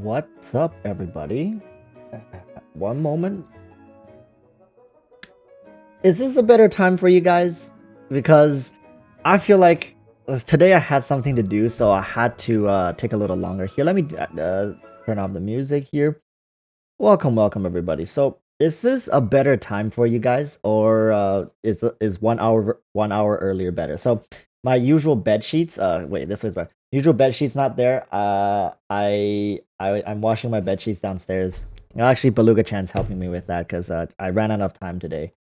What's up, everybody? One moment. Is this a better time for you guys? Because I feel like today I had something to do, so I had to take a little longer. Here, let me turn off the music here. Welcome, everybody. So, is this a better time for you guys, or is 1 hour earlier better? So, my usual bed sheets. Wait, this was better. Usual bed sheets not there. I'm washing my bed sheets downstairs. Actually, Beluga Chan's helping me with that because I ran out of time today.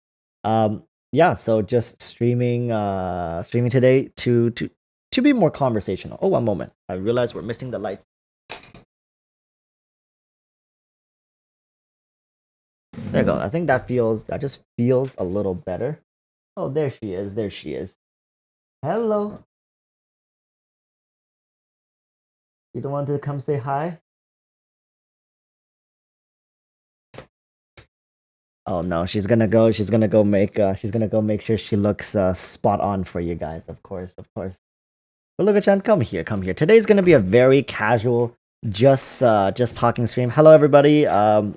Yeah, so just streaming today to be more conversational. Oh, one moment. I realized we're missing the lights. There you go. I think that just feels a little better. Oh, there she is. There she is. Hello. You don't want to come say hi? Oh no, she's gonna go make sure she looks spot on for you guys, of course. But look at Chan, come here. Today's gonna be a very casual, just talking stream. Hello everybody. Hello.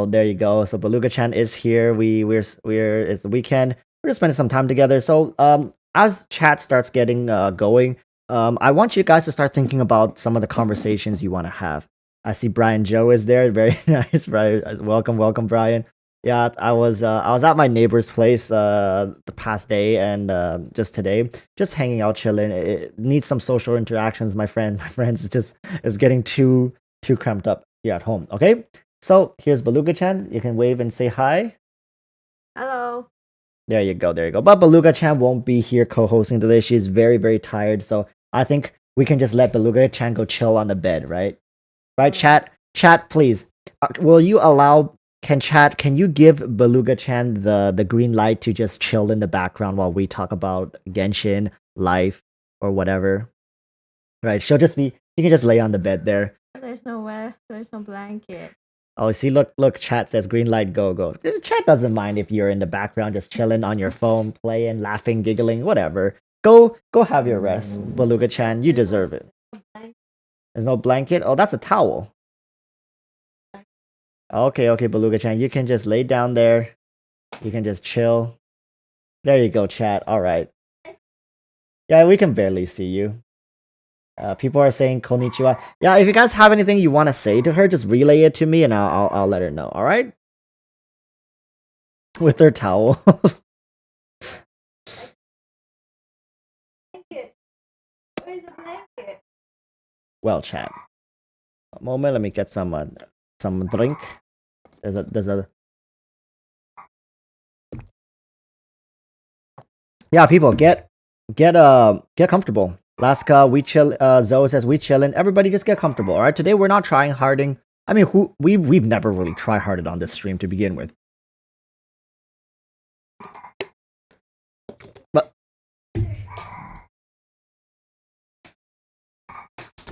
There you go. So Beluga Chan is here. We're it's the weekend. We're just spending some time together. So as chat starts getting going, I want you guys to start thinking about some of the conversations you want to have. I see Brian Joe is there. Very nice, Brian. Welcome, Brian. Yeah, I was at my neighbor's place the past day and just today, just hanging out, chilling. It needs some social interactions. My friends is getting too cramped up here at home. Okay, so here's Beluga Chan. You can wave and say hi. Hello. There you go. But Beluga Chan won't be here co-hosting today. She's very tired. So I think we can just let Beluga Chan go chill on the bed, right? Right, chat, please. Will you allow? Can you give Beluga Chan the green light to just chill in the background while we talk about Genshin, life, or whatever? Right, she can just lay on the bed there. There's no blanket. Oh, see, look, chat says green light, go. Chat doesn't mind if you're in the background just chilling on your phone, playing, laughing, giggling, whatever. Go have your rest, Beluga Chan. You deserve it. There's no blanket? Oh, that's a towel. Okay, Beluga Chan. You can just lay down there. You can just chill. There you go, chat. All right. Yeah, we can barely see you. People are saying konnichiwa. Yeah, if you guys have anything you want to say to her, just relay it to me and I'll let her know. All right? With her towel. Where's the blanket? Well, chat. A moment, let me get some drink. There's a Yeah, people get comfortable. Laska, we chill. Zoe says we chillin'. Everybody just get comfortable. All right. Today we're not trying harding. I mean, we've never really try harded on this stream to begin with.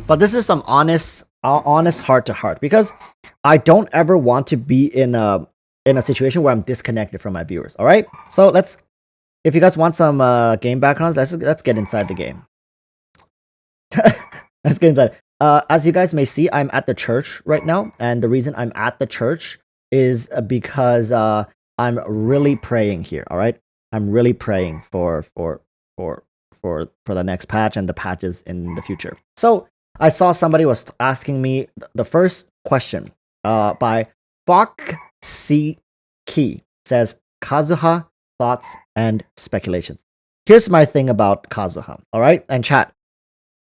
But this is some honest heart to heart, because I don't ever want to be in a situation where I'm disconnected from my viewers. All right, so if you guys want some game backgrounds, let's get inside the game. Let's get inside. As you guys may see, I'm at the church right now, and the reason I'm at the church is because I'm really praying here. All right, I'm really praying for the next patch and the patches in the future. So I saw somebody was asking me the first question by Fok C Key says, Kazuha, thoughts and speculations. Here's my thing about Kazuha, all right? And chat,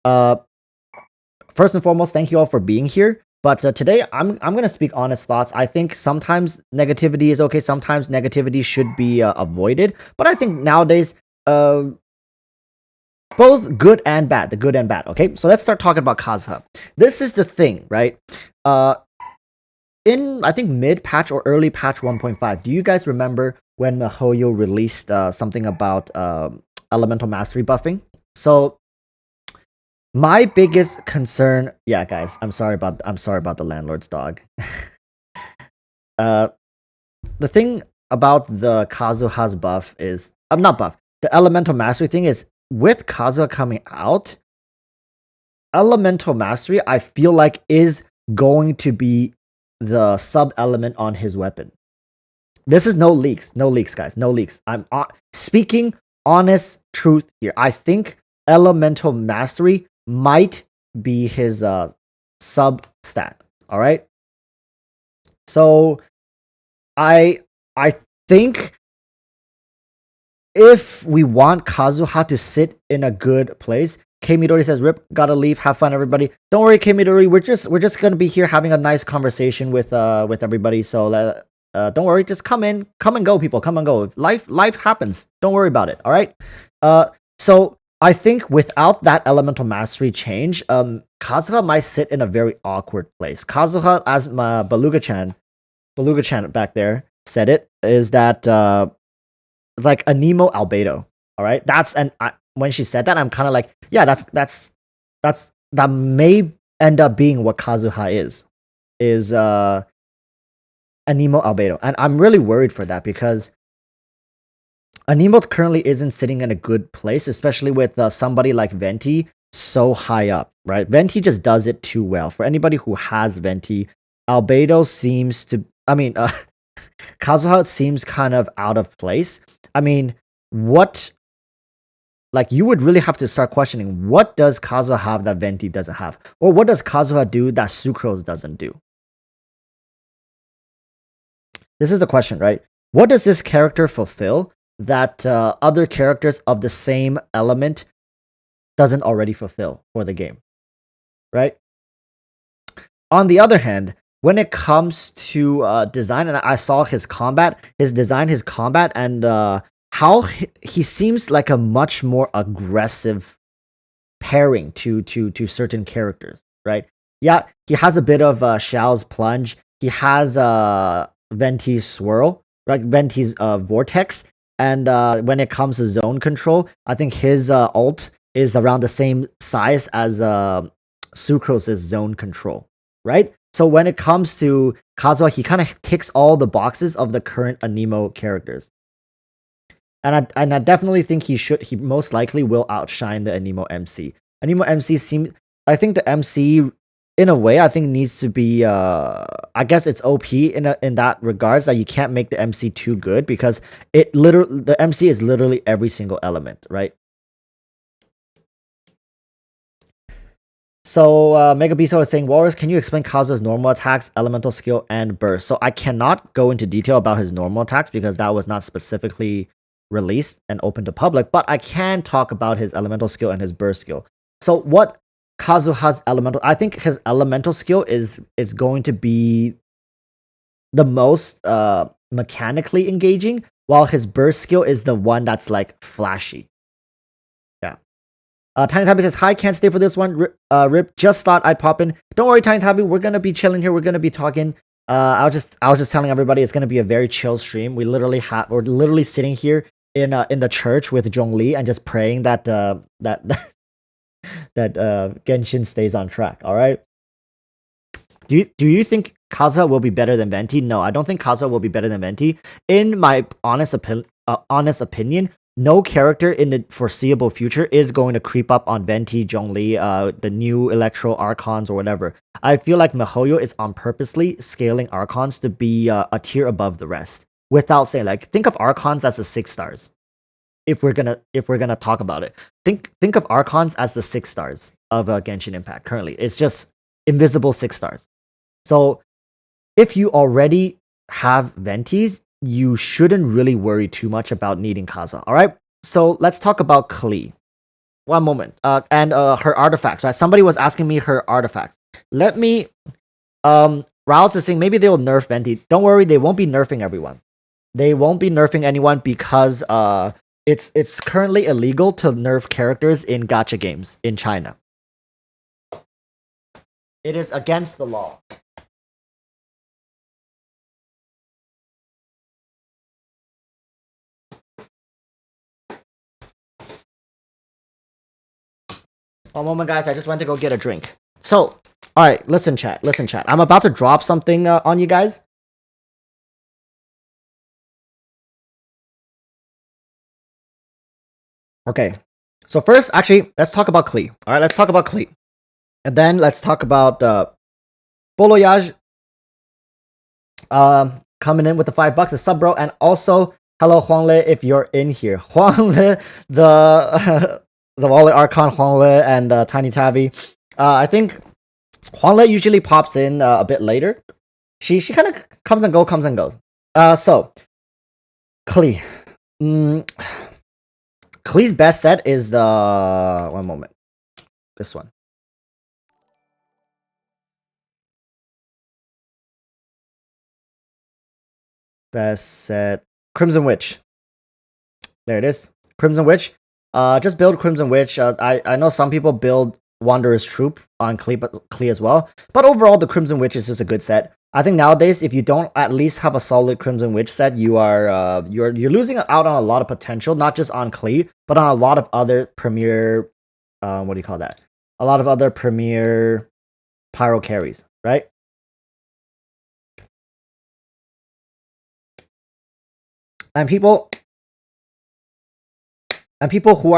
first and foremost, thank you all for being here. But today, I'm going to speak honest thoughts. I think sometimes negativity is okay. Sometimes negativity should be avoided. But I think nowadays, both good and bad, the good and bad. Okay, so let's start talking about Kazuha. This is the thing, right? In I think mid patch or early patch 1.5, do you guys remember when Mihoyo released something about elemental mastery buffing? So my biggest concern, yeah, guys, I'm sorry about the landlord's dog. The thing about the Kazuha's buff is, not buff, the elemental mastery thing is, with Kazuha coming out, elemental mastery, I feel like, is going to be the sub element on his weapon. This is no leaks, guys, no leaks. I'm speaking honest truth here. I think elemental mastery might be his sub stat. All right. So I think if we want Kazuha to sit in a good place, K Midori says, "Rip, gotta leave. Have fun, everybody." Don't worry, K Midori. We're just gonna be here having a nice conversation with everybody. So don't worry. Just come and go, people. Come and go. Life happens. Don't worry about it. All right. So I think without that elemental mastery change, Kazuha might sit in a very awkward place. Kazuha, as Beluga-chan back there said it, is that it's like a Nemo albedo. All right. When she said that, I'm kind of like, yeah, that may end up being what Kazuha is a Nemo albedo. And I'm really worried for that because Anemo currently isn't sitting in a good place, especially with somebody like Venti so high up, right? Venti just does it too well. For anybody who has Venti, albedo seems to, Kazuha seems kind of out of place. I mean, you would really have to start questioning, what does Kazuha have that Venti doesn't have? Or what does Kazuha do that Sucrose doesn't do? This is the question, right? What does this character fulfill that other characters of the same element doesn't already fulfill for the game, right? On the other hand, when it comes to design, and I saw his combat, and how he seems like a much more aggressive pairing to certain characters, right? Yeah, he has a bit of Xiao's plunge. He has Venti's swirl, right? Venti's vortex, and when it comes to zone control, I think his ult is around the same size as Sucrose's zone control, right? So when it comes to Kazuha, he kind of ticks all the boxes of the current Anemo characters. And I definitely think he most likely will outshine the Anemo MC. Anemo MC I think the MC, in a way, I think needs to be, I guess it's OP in that regards, that you can't make the MC too good because the MC is literally every single element, right? So Mega Biso is saying, Walrus, can you explain Kazuha's normal attacks, elemental skill, and burst? So I cannot go into detail about his normal attacks because that was not specifically released and open to public, but I can talk about his elemental skill and his burst skill. So what Kazuha's elemental, I think his elemental skill is going to be the most mechanically engaging, while his burst skill is the one that's like flashy. Yeah. Tiny Tabby says, hi, can't stay for this one. Rip, just thought I'd pop in. Don't worry, Tiny Tabby, we're gonna be chilling here. We're gonna be talking. I was just telling everybody it's gonna be a very chill stream. We're literally sitting here in the church with Zhongli and just praying that that Genshin stays on track. All right. Do you think Kazuha will be better than Venti? No, I don't think Kazuha will be better than Venti. In my honest opinion, no character in the foreseeable future is going to creep up on Venti, Zhongli, the new Electro Archons or whatever. I feel like miHoYo is on purposely scaling Archons to be a tier above the rest. Without saying, like, think of Archons as the 6 stars. If we're gonna talk about it, think of Archons as the 6 stars of Genshin Impact currently. It's just invisible 6 stars. So if you already have Ventis, you shouldn't really worry too much about needing Kazuha. All right. So let's talk about Klee. One moment. And her artifacts. Right. Somebody was asking me her artifacts. Let me. Rouse is saying maybe they will nerf Venti. Don't worry, they won't be nerfing everyone. They won't be nerfing anyone because it's currently illegal to nerf characters in gacha games in China. It is against the law. One moment, guys. I just went to go get a drink. So, all right, listen, chat. I'm about to drop something on you guys. Okay. So first, actually, let's talk about Klee. All right, let's talk about Klee. And then let's talk about Boloyage coming in with the $5, a sub, bro. And also, hello, Huangle, if you're in here. Huangle, the the Wallet Archon, Huangle, and Tiny Tabby. I think Huangle usually pops in a bit later. She kind of comes and goes. So Klee. Klee's best set is the one moment. This one. Best set Crimson Witch. There it is. Crimson Witch. Just build Crimson Witch. I know some people build Wanderer's Troop on Klee as well. But overall, the Crimson Witch is just a good set. I think nowadays, if you don't at least have a solid Crimson Witch set, you are you're losing out on a lot of potential, not just on Klee, but on a lot of other premier what do you call that? A lot of other premier pyro carries, right? And people who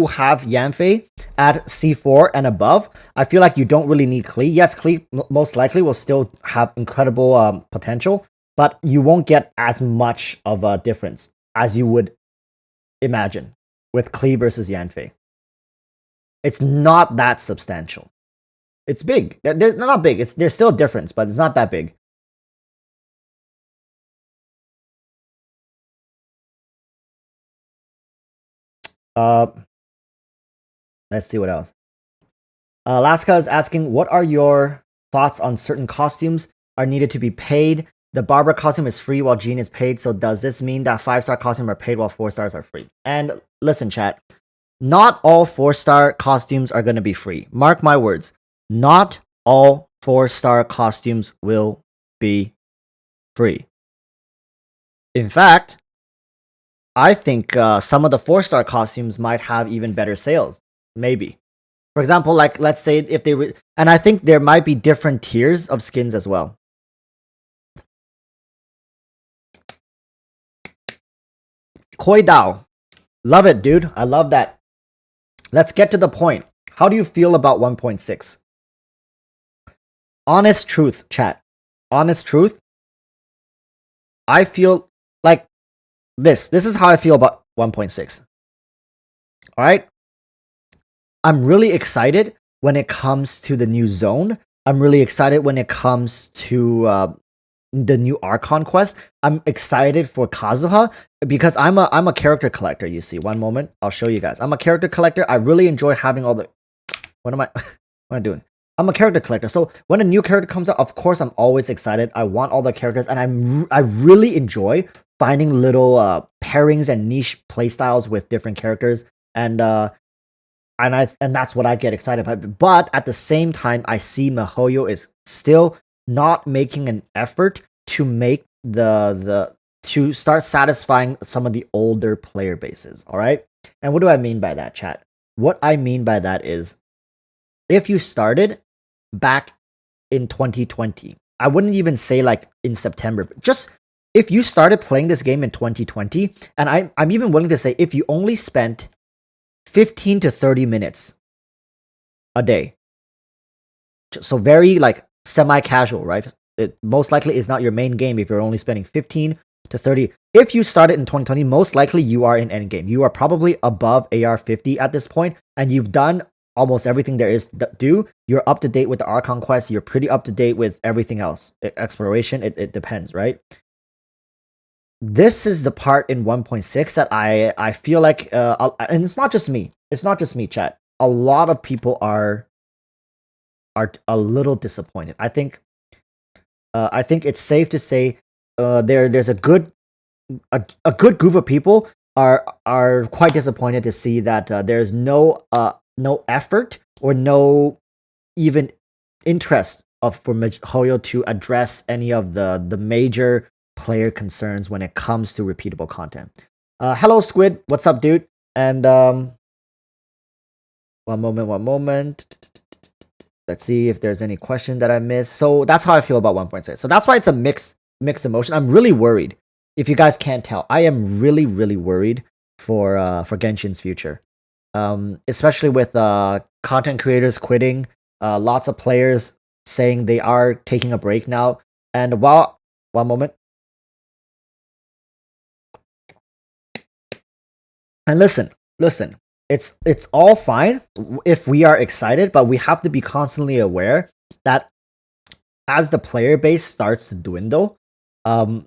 have Yanfei at C4 and above, I feel like you don't really need Klee. Yes, Klee most likely will still have incredible potential, but you won't get as much of a difference as you would imagine with Klee versus Yanfei. It's not that substantial. It's big. They're not big. There's still a difference, but it's not that big. Let's see what else. Laska is asking, what are your thoughts on certain costumes are needed to be paid? The Barbara costume is free while Jean is paid, so does this mean that 5-star costumes are paid while 4-stars are free? And listen, chat, not all 4-star costumes are going to be free. Mark my words, not all 4-star costumes will be free. In fact, I think some of the 4-star costumes might have even better sales. Maybe. For example, like let's say if they and I think there might be different tiers of skins as well. Koi Dao. Love it, dude. I love that. Let's get to the point. How do you feel about 1.6? Honest truth, chat. Honest truth. I feel like this. This is how I feel about 1.6. All right. I'm really excited when it comes to the new zone. I'm really excited when it comes to the new Archon quest. I'm excited for Kazuha because I'm a character collector. You see, one moment, I'll show you guys. I'm a character collector. I really enjoy having all the. What am I? What am I doing? I'm a character collector. So when a new character comes out, of course, I'm always excited. I want all the characters, and I really enjoy finding little pairings and niche playstyles with different characters. And that's what I get excited about. But at the same time, I see MiHoYo is still not making an effort to make to start satisfying some of the older player bases. All right. And what do I mean by that, chat? What I mean by that is, if you started back in 2020, I wouldn't even say like in September, but just if you started playing this game in 2020, and I'm even willing to say if you only spent 15 to 30 minutes a day. So very like semi-casual, right? It most likely is not your main game if you're only spending 15 to 30. If you started in 2020, most likely you are in endgame. You are probably above AR 50 at this point, and you've done almost everything there is to do. You're up to date with the Archon quest. You're pretty up to date with everything else. Exploration, it depends, right? This is the part in 1.6 that I feel like, and it's not just me. It's not just me, chat. A lot of people are a little disappointed. I think it's safe to say there's a good group of people are quite disappointed to see that there's no effort or no even interest for MiHoYo to address any of the major player concerns when it comes to repeatable content. Hello, Squid. What's up, dude? And one moment. Let's see if there's any question that I missed. So that's how I feel about 1.6. So that's why it's a mixed emotion. I'm really worried. If you guys can't tell, I am really worried for Genshin's future. Especially with content creators quitting. Lots of players saying they are taking a break now. And while one moment. And listen, it's all fine if we are excited, but we have to be constantly aware that as the player base starts to dwindle, how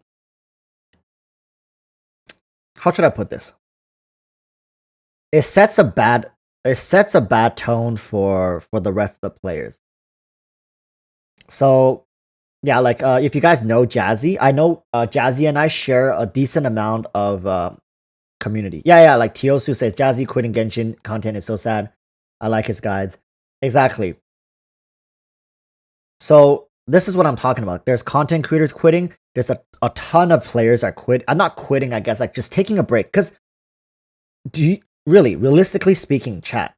should I put this? It sets a bad tone for the rest of the players. So yeah, like if you guys know Jazzy, I know Jazzy and I share a decent amount of community. Yeah, like Tiosu says, Jazzy quitting Genshin content is so sad. I like his guides. Exactly. So this is what I'm talking about. There's content creators quitting. There's a ton of players are quit. I'm not quitting, I guess, like just taking a break. Because do you really, realistically speaking, chat,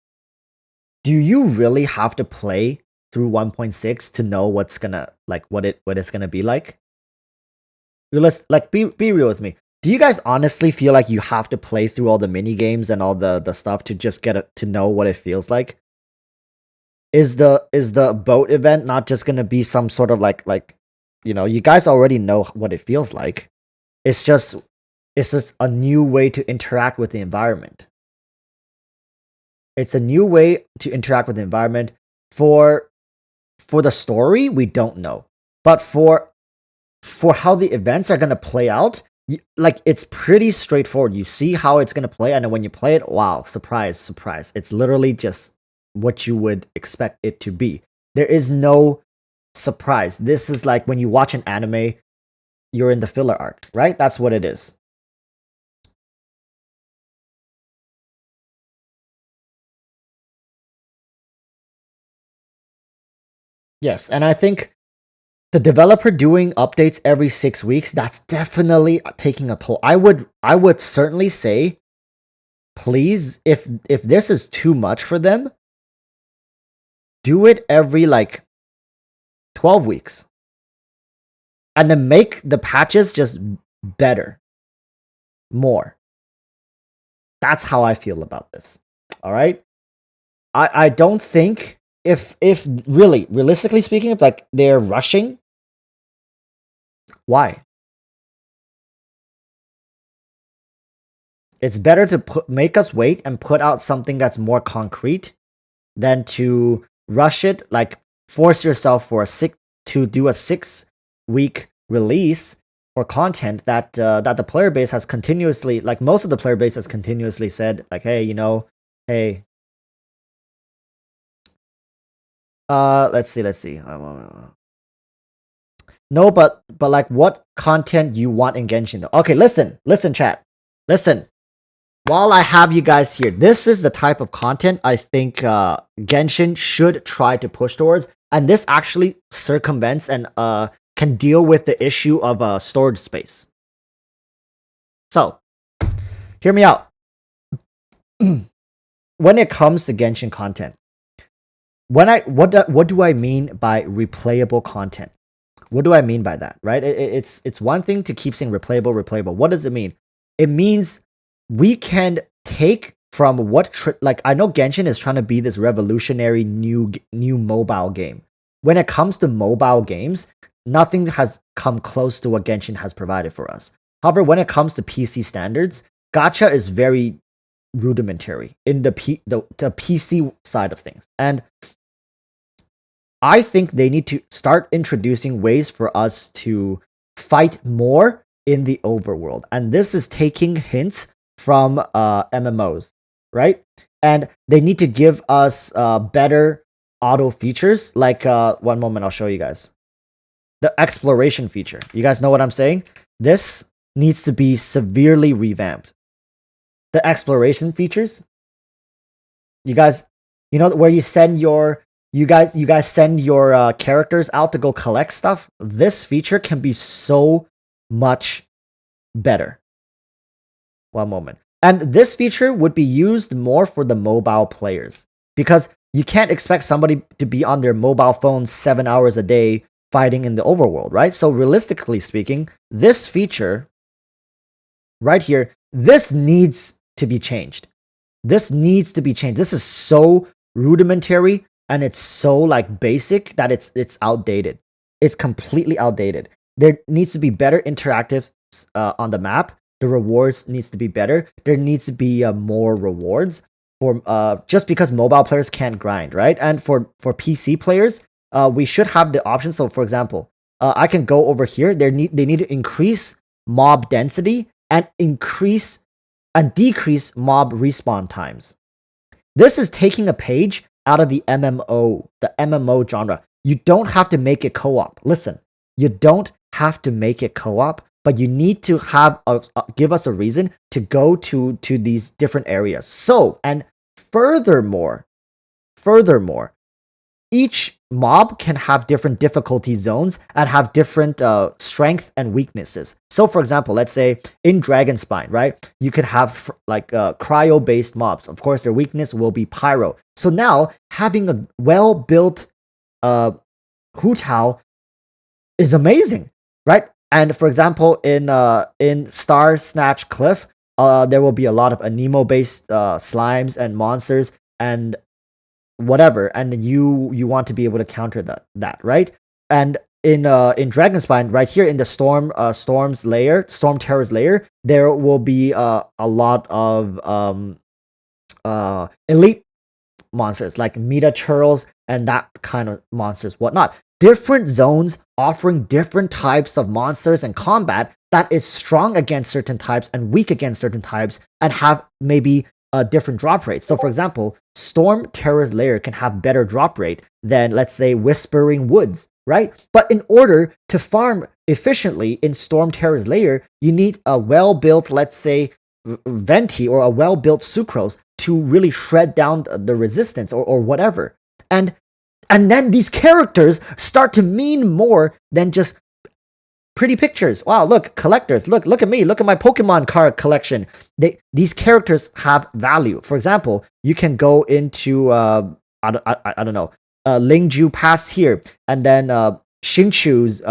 do you really have to play through 1.6 to know what's gonna like what it's gonna be like? Like be real with me. Do you guys honestly feel like you have to play through all the mini games and all the stuff to just to know what it feels like? Is the boat event not just gonna be some sort of like you guys already know what it feels like. It's just a new way to interact with the environment. It's a new way to interact with the environment. For the story, we don't know. But for how the events are gonna play out, like it's pretty straightforward. You see how it's gonna play, and then when you play it, wow, surprise. It's literally just what you would expect it to be. There is no surprise. This is like when you watch an anime, you're in the filler arc, right? That's what it is. Yes, and I think the developer doing updates every 6 weeks, that's definitely taking a toll. I would certainly say, please, if this is too much for them, do it every like 12 weeks. And then make the patches just better. More. That's how I feel about this. All right? I don't think if really realistically speaking, if like they're rushing, why? It's better to make us wait and put out something that's more concrete than to rush it, like force yourself to do a 6-week release for content that that the player base has continuously, like most of the player base has continuously said, like, hey, hey. Let's see. No, but like, what content you want in Genshin though? Okay, listen, chat, listen. While I have you guys here, this is the type of content I think Genshin should try to push towards, and this actually circumvents and can deal with the issue of storage space. So, hear me out. When it comes to Genshin content, what do I mean by replayable content? What do I mean by that? Right? It's one thing to keep saying replayable. What does it mean? It means we can take from like I know Genshin is trying to be this revolutionary new mobile game. When it comes to mobile games, nothing has come close to what Genshin has provided for us. However, when it comes to PC standards, gacha is very rudimentary in the PC side of things. And I think they need to start introducing ways for us to fight more in the overworld. And this is taking hints from MMOs, right? And they need to give us better auto features. Like, one moment, I'll show you guys. The exploration feature. You guys know what I'm saying? This needs to be severely revamped. The exploration features. You guys, where you send your send your characters out to go collect stuff. This feature can be so much better. One moment. And this feature would be used more for the mobile players, because you can't expect somebody to be on their mobile phone 7 hours a day fighting in the overworld, right? So realistically speaking, this feature right here, this needs to be changed. This is so rudimentary. and it's so like basic that it's outdated. It's completely outdated. There needs to be better interactive on the map. The rewards needs to be better. There needs to be more rewards for just because mobile players can't grind, right? And for PC players, we should have the option. So, for example, I can go over here. They need to increase mob density and increase and decrease mob respawn times. This is taking a page out of the MMO genre. You don't have to make it co-op. Listen, you don't have to make it co-op, but you need to have give us a reason to go to these different areas. So, and furthermore, each mob can have different difficulty zones and have different strength and weaknesses. So, for example, let's say in Dragonspine, right, you could have like cryo-based mobs. Of course, their weakness will be pyro. So now having a well-built Hu Tao is amazing, right? And for example, in Star Snatch Cliff, there will be a lot of Anemo-based slimes and monsters and whatever, and you want to be able to counter that, right? And in Dragonspine, right here in the Storm Terror's lair, there will be a lot of elite monsters like Meta Churls and that kind of monsters, whatnot. Different zones offering different types of monsters and combat that is strong against certain types and weak against certain types, and have maybe different drop rates. So, for example, Storm Terror's lair can have better drop rate than, let's say, Whispering Woods, right? But in order to farm efficiently in Storm Terror's lair, you need a well-built, let's say, Venti or a well-built Sucrose to really shred down the resistance or whatever. And then these characters start to mean more than just pretty pictures. Wow, look, collectors, look at me, look at my Pokemon card collection. These characters have value. For example, you can go into I don't know, Lingju Pass here, and then Xingqiu's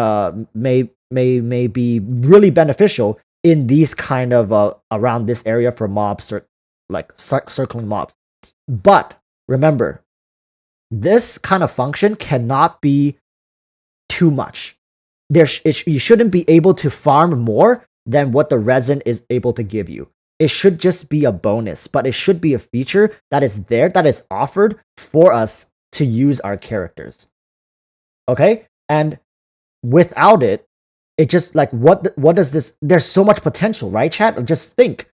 may be really beneficial in these kind of around this area for mobs, or like circling mobs. But remember, this kind of function cannot be too much. You shouldn't be able to farm more than what the resin is able to give you. It should just be a bonus, but it should be a feature that is there, that is offered for us to use our characters. Okay? And without it, it just like, what does this, there's so much potential, right, chat? Just think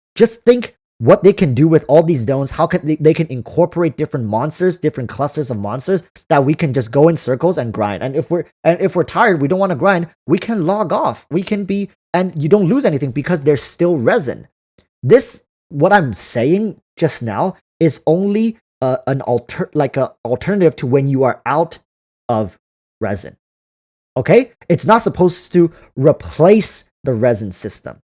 what they can do with all these zones. How can they can incorporate different monsters, different clusters of monsters that we can just go in circles and grind. And if we're tired, we don't want to grind, we can log off. We can be, and you don't lose anything because there's still resin. This, what I'm saying just now, is only an alternative to when you are out of resin. Okay? It's not supposed to replace the resin system.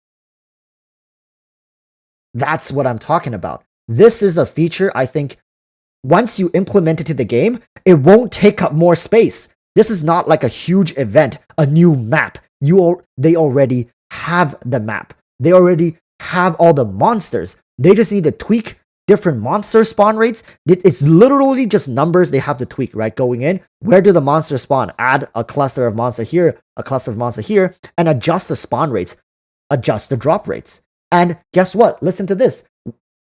That's what I'm talking about. This is a feature, I think, once you implement it to the game, it won't take up more space. This is not like a huge event, a new map. They already have the map. They already have all the monsters. They just need to tweak different monster spawn rates. It's literally just numbers they have to tweak, right? Going in, where do the monsters spawn? Add a cluster of monster here, a cluster of monster here, and adjust the spawn rates, adjust the drop rates. And guess what? Listen to this.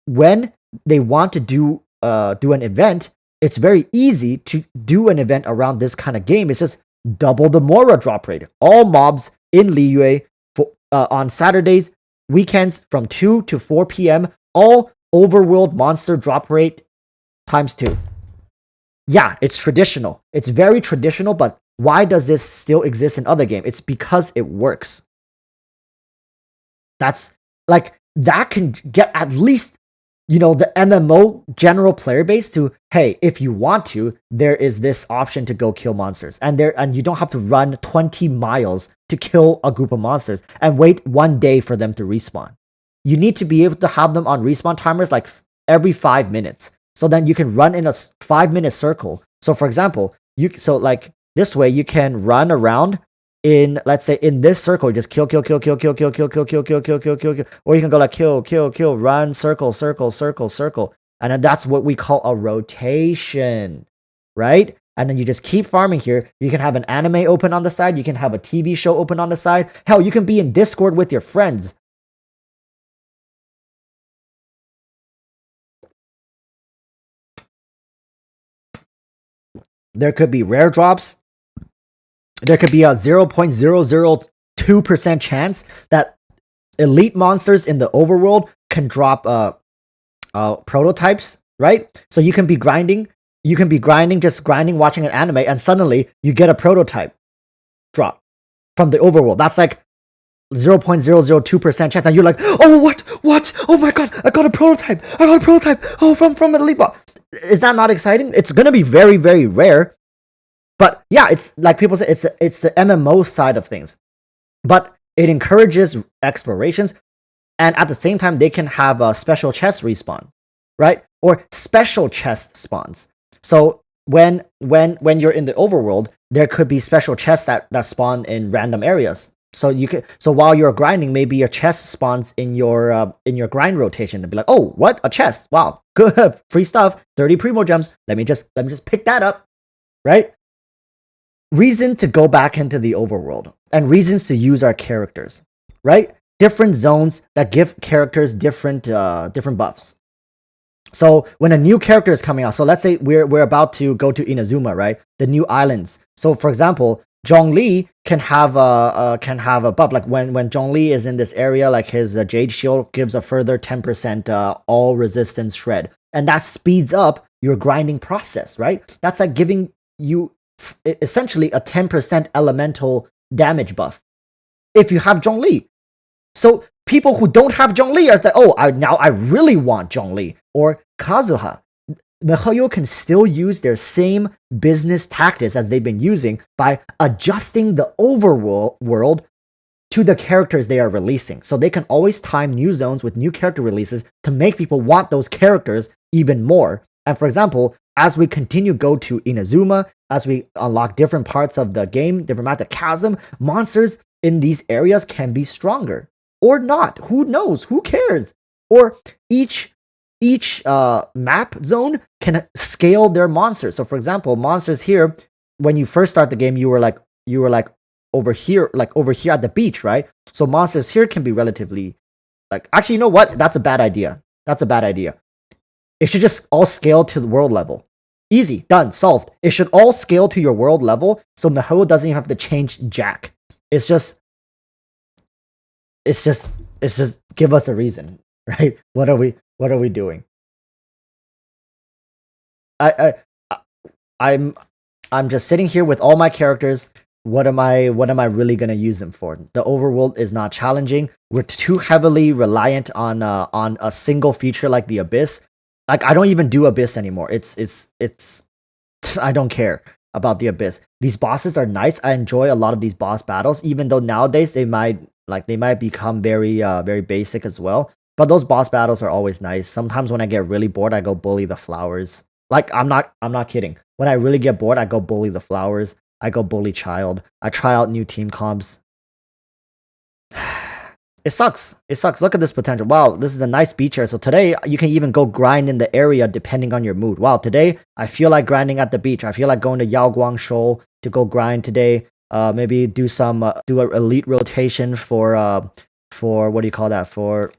When they want to do an event, it's very easy to do an event around this kind of game. It's just double the Mora drop rate. All mobs in Liyue on Saturdays, weekends from 2 to 4 p.m. All overworld monster drop rate times 2. Yeah, it's traditional. It's very traditional, but why does this still exist in other games? It's because it works. That's like, that can get at least, the MMO general player base to, hey, if you want to, there is this option to go kill monsters. And you don't have to run 20 miles to kill a group of monsters and wait 1 day for them to respawn. You need to be able to have them on respawn timers like every 5 minutes. So then you can run in a 5-minute circle. So for example, this way you can run around in, let's say, in this circle, you just kill, or you can go like kill, run, circle, and then that's what we call a rotation. right? And then you just keep farming here. You can have an anime open on the side. You can have a TV show open on the side. Hell, you can be in Discord with your friends. There could be rare drops. There could be a 0.002% chance that elite monsters in the overworld can drop prototypes, right? So you can be grinding, just grinding, watching an anime, and suddenly you get a prototype drop from the overworld. That's like 0.002% chance, and you're like, oh, what? Oh my god, I got a prototype! Oh, from elite boss. Is that not exciting? It's gonna be very, very rare. But yeah, it's like people say, it's the MMO side of things. But it encourages explorations, and at the same time, they can have a special chest respawn, right? Or special chest spawns. So when you're in the overworld, there could be special chests that spawn in random areas. So while you're grinding, maybe a chest spawns in your grind rotation and be like, oh, what? A chest. Wow, good, free stuff, 30 primo gems. Let me just pick that up, right? Reason to go back into the overworld and reasons to use our characters, right? Different zones that give characters different buffs. So when a new character is coming out, so let's say we're about to go to Inazuma, right? The new islands. So for example, Zhongli can have a buff. Like when Zhongli is in this area, like his Jade Shield gives a further 10% all resistance shred, and that speeds up your grinding process, right? That's like giving you essentially a 10% elemental damage buff if you have Zhongli. So people who don't have Zhongli are like, oh, now I really want Zhongli or Kazuha. miHoYo can still use their same business tactics as they've been using by adjusting the overworld to the characters they are releasing. So they can always time new zones with new character releases to make people want those characters even more. And for example, as we continue go to Inazuma, as we unlock different parts of the game, different maps, the chasm, monsters in these areas can be stronger. Or not. Who knows? Who cares? Or each map zone can scale their monsters. So for example, monsters here, when you first start the game, you were like over here at the beach, right? So monsters here can be relatively like, actually, you know what? That's a bad idea. It should just all scale to the world level. Easy, done, solved. It should all scale to your world level, so miHoYo doesn't even have to change jack. It's just give us a reason, right? What are we doing? I'm just sitting here with all my characters. What am I really gonna use them for? The overworld is not challenging. We're too heavily reliant on a single feature like the Abyss. Like, I don't even do Abyss anymore. It's I don't care about the Abyss. These bosses are nice. I enjoy a lot of these boss battles, even though nowadays they might become very very basic as well. But those boss battles are always nice. Sometimes when I get really bored, I go bully the flowers. Like, I'm not kidding. When I really get bored, I go bully the flowers. I go bully Child. I try out new team comps. It sucks. Look at this potential. Wow, this is a nice beach here. So today, you can even go grind in the area depending on your mood. Wow, today, I feel like grinding at the beach. I feel like going to Yaoguang Shoal to go grind today. Maybe do an elite rotation for what do you call that? For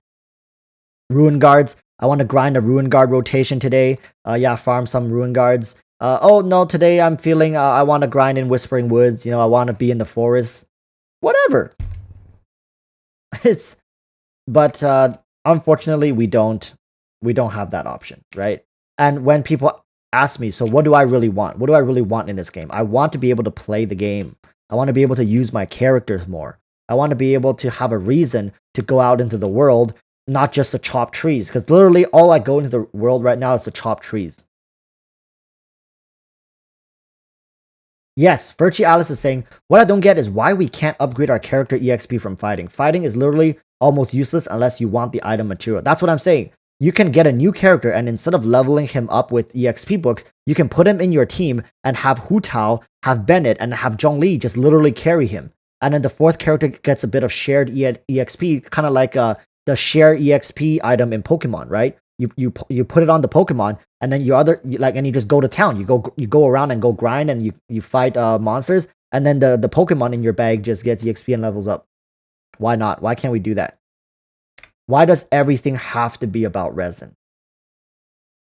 Ruin Guards. I want to grind a Ruin Guard rotation today. Yeah, farm some Ruin Guards. Oh no, today I'm feeling I want to grind in Whispering Woods. You know, I want to be in the forest. Whatever. But unfortunately, we don't have that option, right? And when people ask me, so what do I really want? What do I really want in this game? I want to be able to play the game. I want to be able to use my characters more. I want to be able to have a reason to go out into the world, not just to chop trees. Because literally, all I go into the world right now is to chop trees. Yes, Furchi Alice is saying, what I don't get is why we can't upgrade our character EXP from fighting. Fighting is literally almost useless unless you want the item material. That's what I'm saying. You can get a new character, and instead of leveling him up with EXP books, you can put him in your team and have Hu Tao, have Bennett, and have Zhongli just literally carry him. And then the fourth character gets a bit of shared EXP, kind of like the share EXP item in Pokemon, right? you put it on the Pokemon, and then and you just go to town. You go around and go grind, and you fight monsters, and then the Pokemon in your bag just gets EXP and levels up. Why not? Why can't we do that? Why does everything have to be about resin?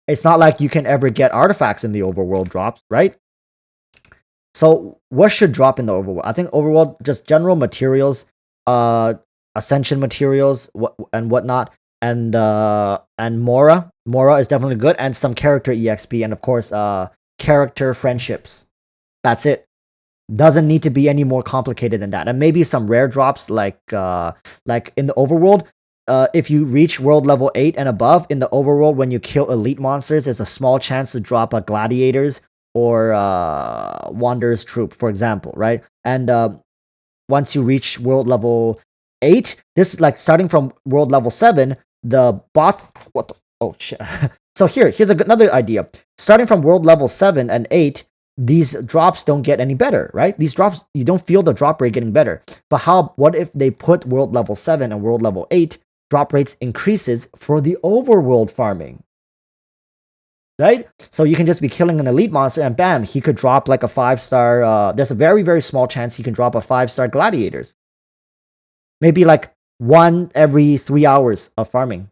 It's not like you can ever get artifacts in the overworld drops, right? So what should drop in the overworld? I think overworld, just general materials, ascension materials, and whatnot, and Mora. Mora is definitely good, and some character EXP, and of course, character friendships. That's it. Doesn't need to be any more complicated than that. And maybe some rare drops like in the overworld. If you reach world level 8 and above in the overworld, when you kill elite monsters, there's a small chance to drop a gladiators or wanderer's troop, for example, right? And once you reach world level 8, this is like starting from world level 7, the boss. What the? Oh shit! So here's another idea. Starting from world level 7 and 8, these drops don't get any better, right? These drops, you don't feel the drop rate getting better. But what if they put world level 7 and world level 8 drop rates increases for the overworld farming? Right? So you can just be killing an elite monster and bam, he could drop like a 5-star. There's a very, very small chance he can drop a 5-star gladiators. Maybe like 1 every 3 hours of farming.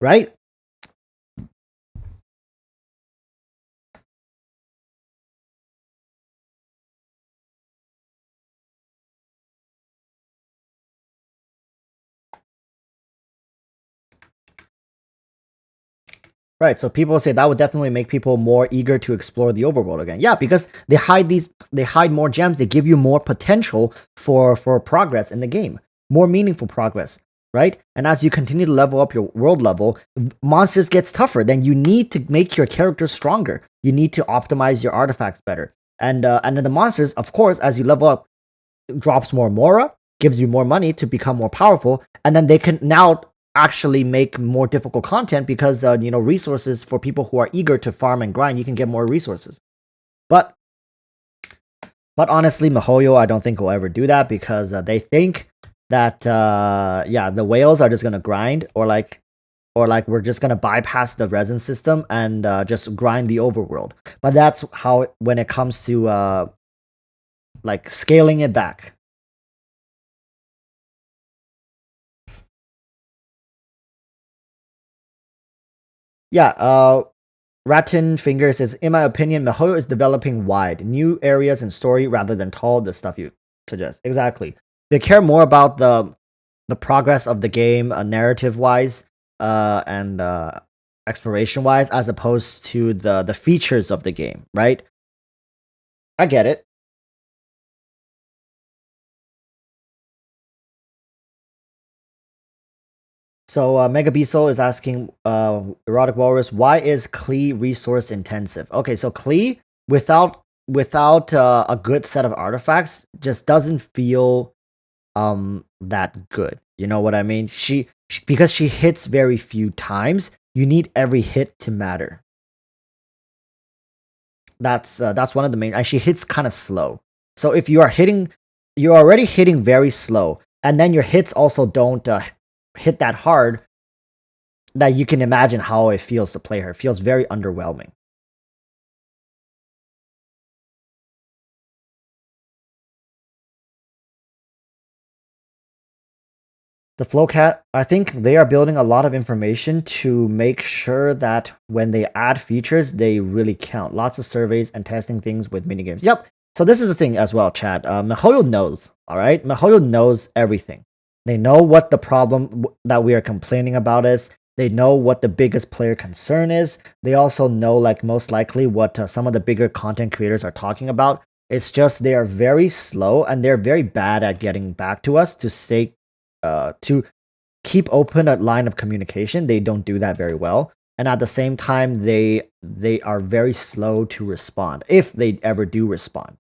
Right? Right, so people say that would definitely make people more eager to explore the overworld again. Yeah, because they hide more gems, they give you more potential for progress in the game, more meaningful progress, right? And as you continue to level up your world level, monsters gets tougher. Then you need to make your character stronger. You need to optimize your artifacts better, and then the monsters, of course, as you level up, drops more Mora, gives you more money to become more powerful, and then they can now actually make more difficult content because resources for people who are eager to farm and grind, you can get more resources. But honestly, MiHoYo, I don't think will ever do that because they think that the whales are just gonna grind, or like we're just gonna bypass the resin system and just grind the overworld. But that's how when it comes to like scaling it back. Yeah, Ratten Fingers says, in my opinion, MiHoYo is developing wide, new areas and story rather than tall, the stuff you suggest. Exactly. They care more about the progress of the game, narrative-wise, and exploration-wise, as opposed to the features of the game, right? I get it. So Mega Beasel is asking EroticWalruss, why is Klee resource intensive? Okay, so Klee without a good set of artifacts just doesn't feel that good. You know what I mean? She because she hits very few times, you need every hit to matter. That's one of the main, and she hits kind of slow. So if you're already hitting very slow, and then your hits also don't hit that hard, that you can imagine how it feels to play her. It feels very underwhelming. The Flowcat, I think they are building a lot of information to make sure that when they add features, they really count. Lots of surveys and testing things with minigames. Yep. So this is the thing as well, Chad. MiHoYo knows, all right? MiHoYo knows everything. They know what the problem that we are complaining about is. They know what the biggest player concern is. They also know, like, most likely what some of the bigger content creators are talking about. It's just they are very slow and they're very bad at getting back to us to keep open a line of communication. They don't do that very well, and at the same time, they are very slow to respond, if they ever do respond.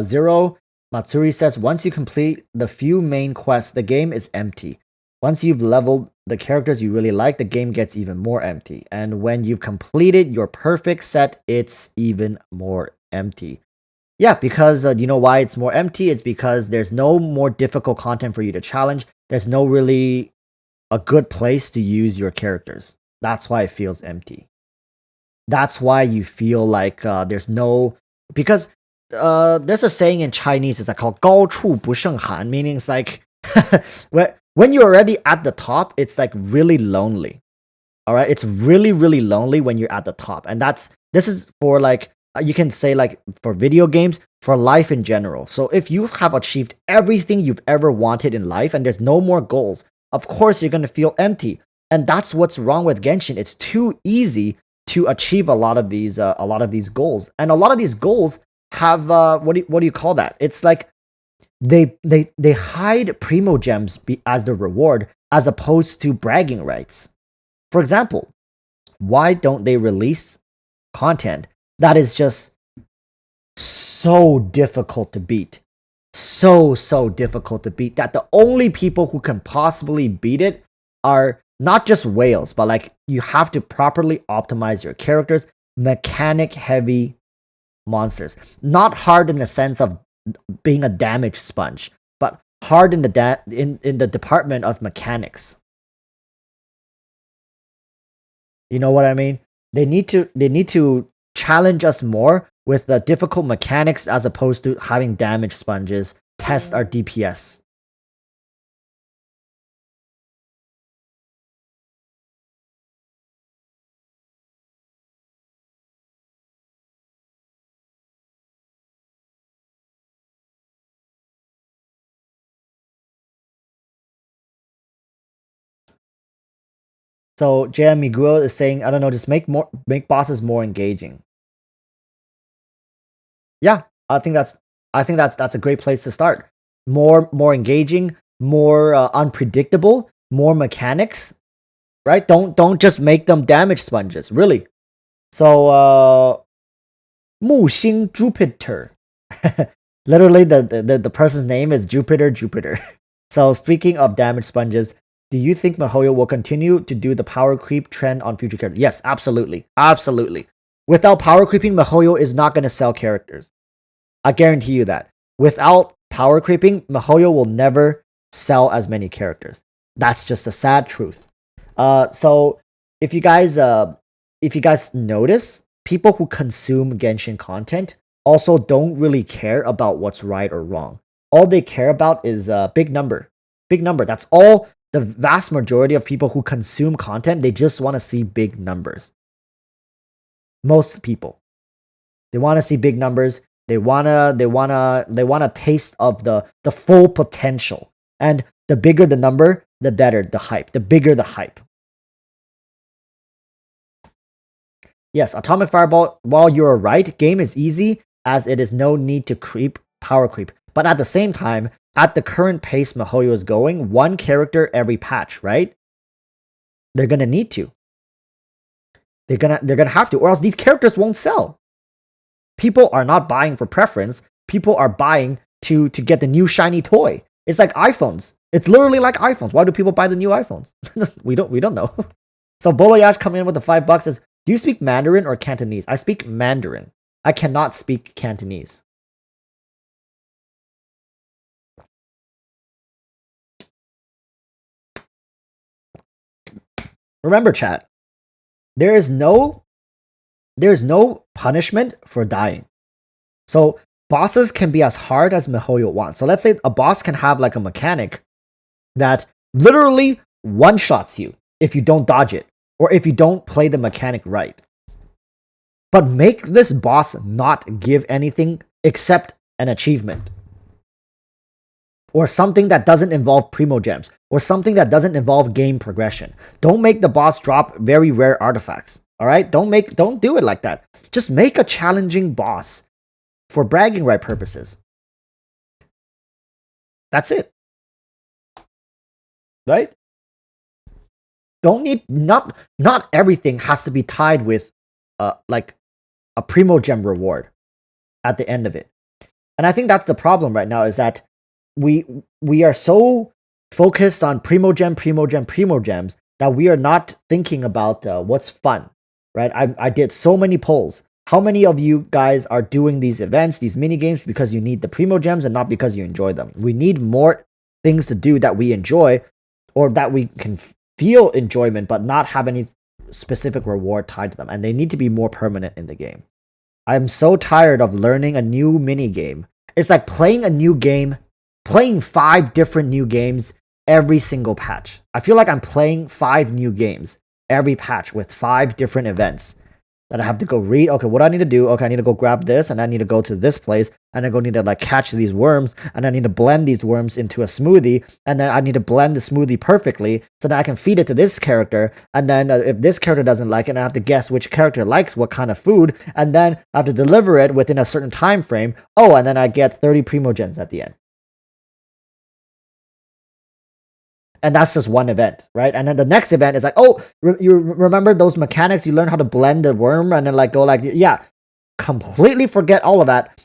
Zero Matsuri says, once you complete the few main quests, the game is empty. Once you've leveled the characters you really like, the game gets even more empty. And when you've completed your perfect set, it's even more empty. Yeah, because you know why it's more empty? It's because there's no more difficult content for you to challenge. There's no really a good place to use your characters. That's why it feels empty. That's why you feel like there's no, because there's a saying in Chinese, it's like called 高处不胜寒, meaning it's like when you're already at the top, it's like really lonely. All right, it's really really lonely when you're at the top, and this is for like you can say like for video games, for life in general. So if you have achieved everything you've ever wanted in life and there's no more goals, of course you're gonna feel empty, and that's what's wrong with Genshin. It's too easy to achieve a lot of these goals, and a lot of these goals have what do you call that? It's like they hide primo gems as the reward as opposed to bragging rights. For example, why don't they release content that is just so difficult to beat? So difficult to beat that the only people who can possibly beat it are not just whales, but like you have to properly optimize your characters, mechanic heavy monsters. Not hard in the sense of being a damage sponge, but hard in the department of mechanics. You know what I mean? They need to challenge us more with the difficult mechanics as opposed to having damage sponges test our DPS. So JM Miguel is saying, I don't know, just make bosses more engaging. Yeah, I think that's a great place to start. More engaging, more unpredictable, more mechanics, right? Don't just make them damage sponges, really. So 木星 Jupiter. Literally the person's name is Jupiter. So speaking of damage sponges, do you think Mihoyo will continue to do the power creep trend on future characters? Yes, absolutely. Absolutely. Without power creeping, Mihoyo is not going to sell characters. I guarantee you that. Without power creeping, Mihoyo will never sell as many characters. That's just a sad truth. So if you guys notice, people who consume Genshin content also don't really care about what's right or wrong. All they care about is big number. Big number. That's all. The vast majority of people who consume content, they just want to see big numbers. Most people. They want to see big numbers. They want a taste of the full potential. And the bigger the number, the better the hype. The bigger the hype. Yes, Atomic Fireball, while you're right, game is easy as it is no need to power creep. But at the same time, at the current pace Mihoyo is going, one character every patch, right? They're gonna need to. They're gonna have to, or else these characters won't sell. People are not buying for preference. People are buying to get the new shiny toy. It's like iPhones. It's literally like iPhones. Why do people buy the new iPhones? we don't know. So Boloyash coming in with the $5 says, do you speak Mandarin or Cantonese? I speak Mandarin. I cannot speak Cantonese. Remember, chat, there is no punishment for dying. So bosses can be as hard as Mihoyo wants. So let's say a boss can have like a mechanic that literally one-shots you if you don't dodge it, or if you don't play the mechanic right. But make this boss not give anything except an achievement. Or something that doesn't involve primo gems, or something that doesn't involve game progression. Don't make the boss drop very rare artifacts. All right? Don't do it like that. Just make a challenging boss for bragging right purposes. That's it. Right? Not everything has to be tied with like a primo gem reward at the end of it. And I think that's the problem right now, is that we are so focused on primogems that we are not thinking about what's fun, right? I did so many polls. How many of you guys are doing these events, these mini games, because you need the primogems and not because you enjoy them? We need more things to do that we enjoy, or that we can feel enjoyment but not have any specific reward tied to them, and they need to be more permanent in the game. I'm so tired of learning a new mini game. It's like playing a new game, playing 5 different new games every single patch. I feel like I'm playing 5 new games every patch with 5 different events that I have to go read. Okay, what do I need to do? Okay, I need to go grab this, and I need to go to this place, and I need to like catch these worms, and I need to blend these worms into a smoothie, and then I need to blend the smoothie perfectly so that I can feed it to this character, and then if this character doesn't like it, I have to guess which character likes what kind of food, and then I have to deliver it within a certain time frame. Oh, and then I get 30 primogens at the end. And that's just one event, right? And then the next event is like, oh, you remember those mechanics? You learn how to blend the worm, and then like go like, yeah, completely forget all of that.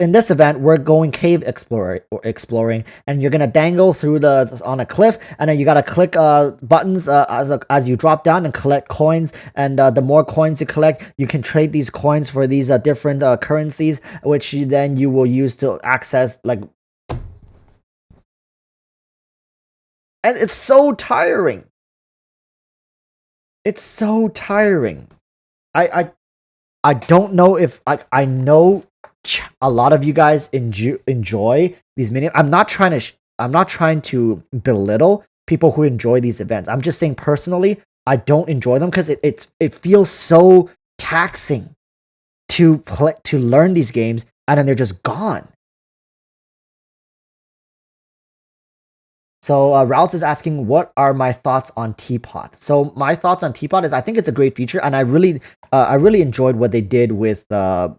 In this event, we're going cave exploring, and you're gonna dangle through on a cliff, and then you gotta click buttons as you drop down and collect coins. And the more coins you collect, you can trade these coins for these different currencies, which you will use to access like. And it's so tiring. It's so tiring. I don't know if I know a lot of you guys enjoy these mini. I'm not trying to belittle people who enjoy these events. I'm just saying personally, I don't enjoy them because it feels so taxing to learn these games, and then they're just gone. So Routes is asking, what are my thoughts on Teapot? So my thoughts on Teapot is I think it's a great feature, and I really enjoyed what they did with the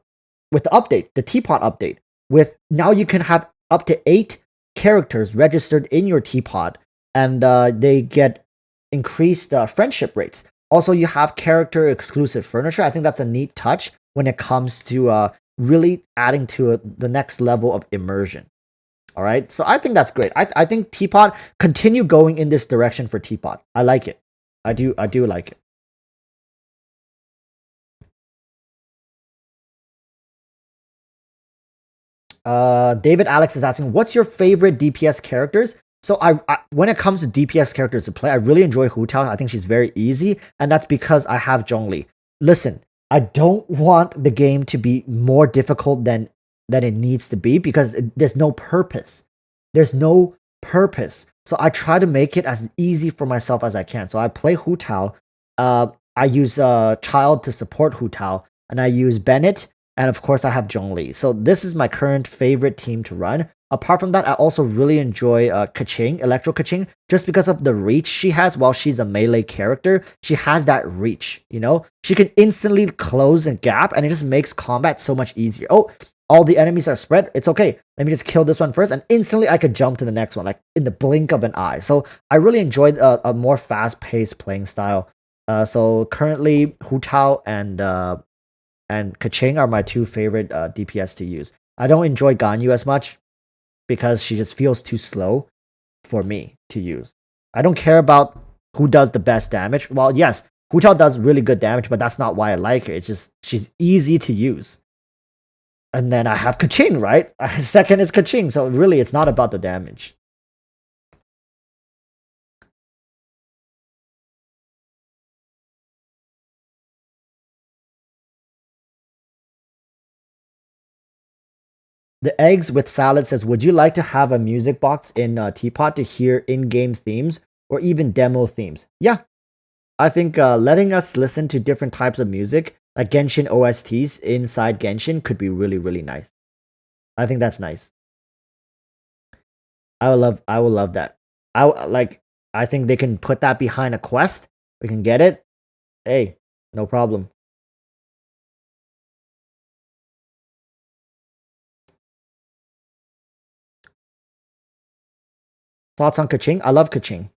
update, the Teapot update. With now you can have up to 8 characters registered in your Teapot, and they get increased friendship rates. Also, you have character exclusive furniture. I think that's a neat touch when it comes to really adding to the next level of immersion. All right, so I think that's great. I think Teapot, continue going in this direction for Teapot. I like it. I do like it. David Alex is asking, what's your favorite DPS characters? So I when it comes to DPS characters to play, I really enjoy Hu Tao. I think she's very easy, and that's because I have Zhongli. Listen, I don't want the game to be more difficult than it needs to be, because there's no purpose. There's no purpose. So I try to make it as easy for myself as I can. So I play Hu Tao. I use Child to support Hu Tao, and I use Bennett, and of course I have Zhongli. So this is my current favorite team to run. Apart from that, I also really enjoy Keqing, Electro Keqing, just because of the reach she has. While she's a melee character, she has that reach, you know? She can instantly close a gap, and it just makes combat so much easier. Oh, all the enemies are spread. It's okay. Let me just kill this one first, and instantly I could jump to the next one, like in the blink of an eye. So I really enjoyed a more fast-paced playing style. So currently, Hu Tao and Keqing are my 2 favorite DPS to use. I don't enjoy Ganyu as much because she just feels too slow for me to use. I don't care about who does the best damage. Well, yes, Hu Tao does really good damage, but that's not why I like her. It's just she's easy to use. And then I have Keqing, right? Second is Keqing, so really it's not about the damage. The Eggs with Salad says, would you like to have a music box in Teapot to hear in-game themes or even demo themes? Yeah, I think letting us listen to different types of music, like Genshin OSTs inside Genshin, could be really, really nice. I think that's nice. I would love that. I think they can put that behind a quest. We can get it. Hey, no problem. Thoughts on Keqing? I love Keqing.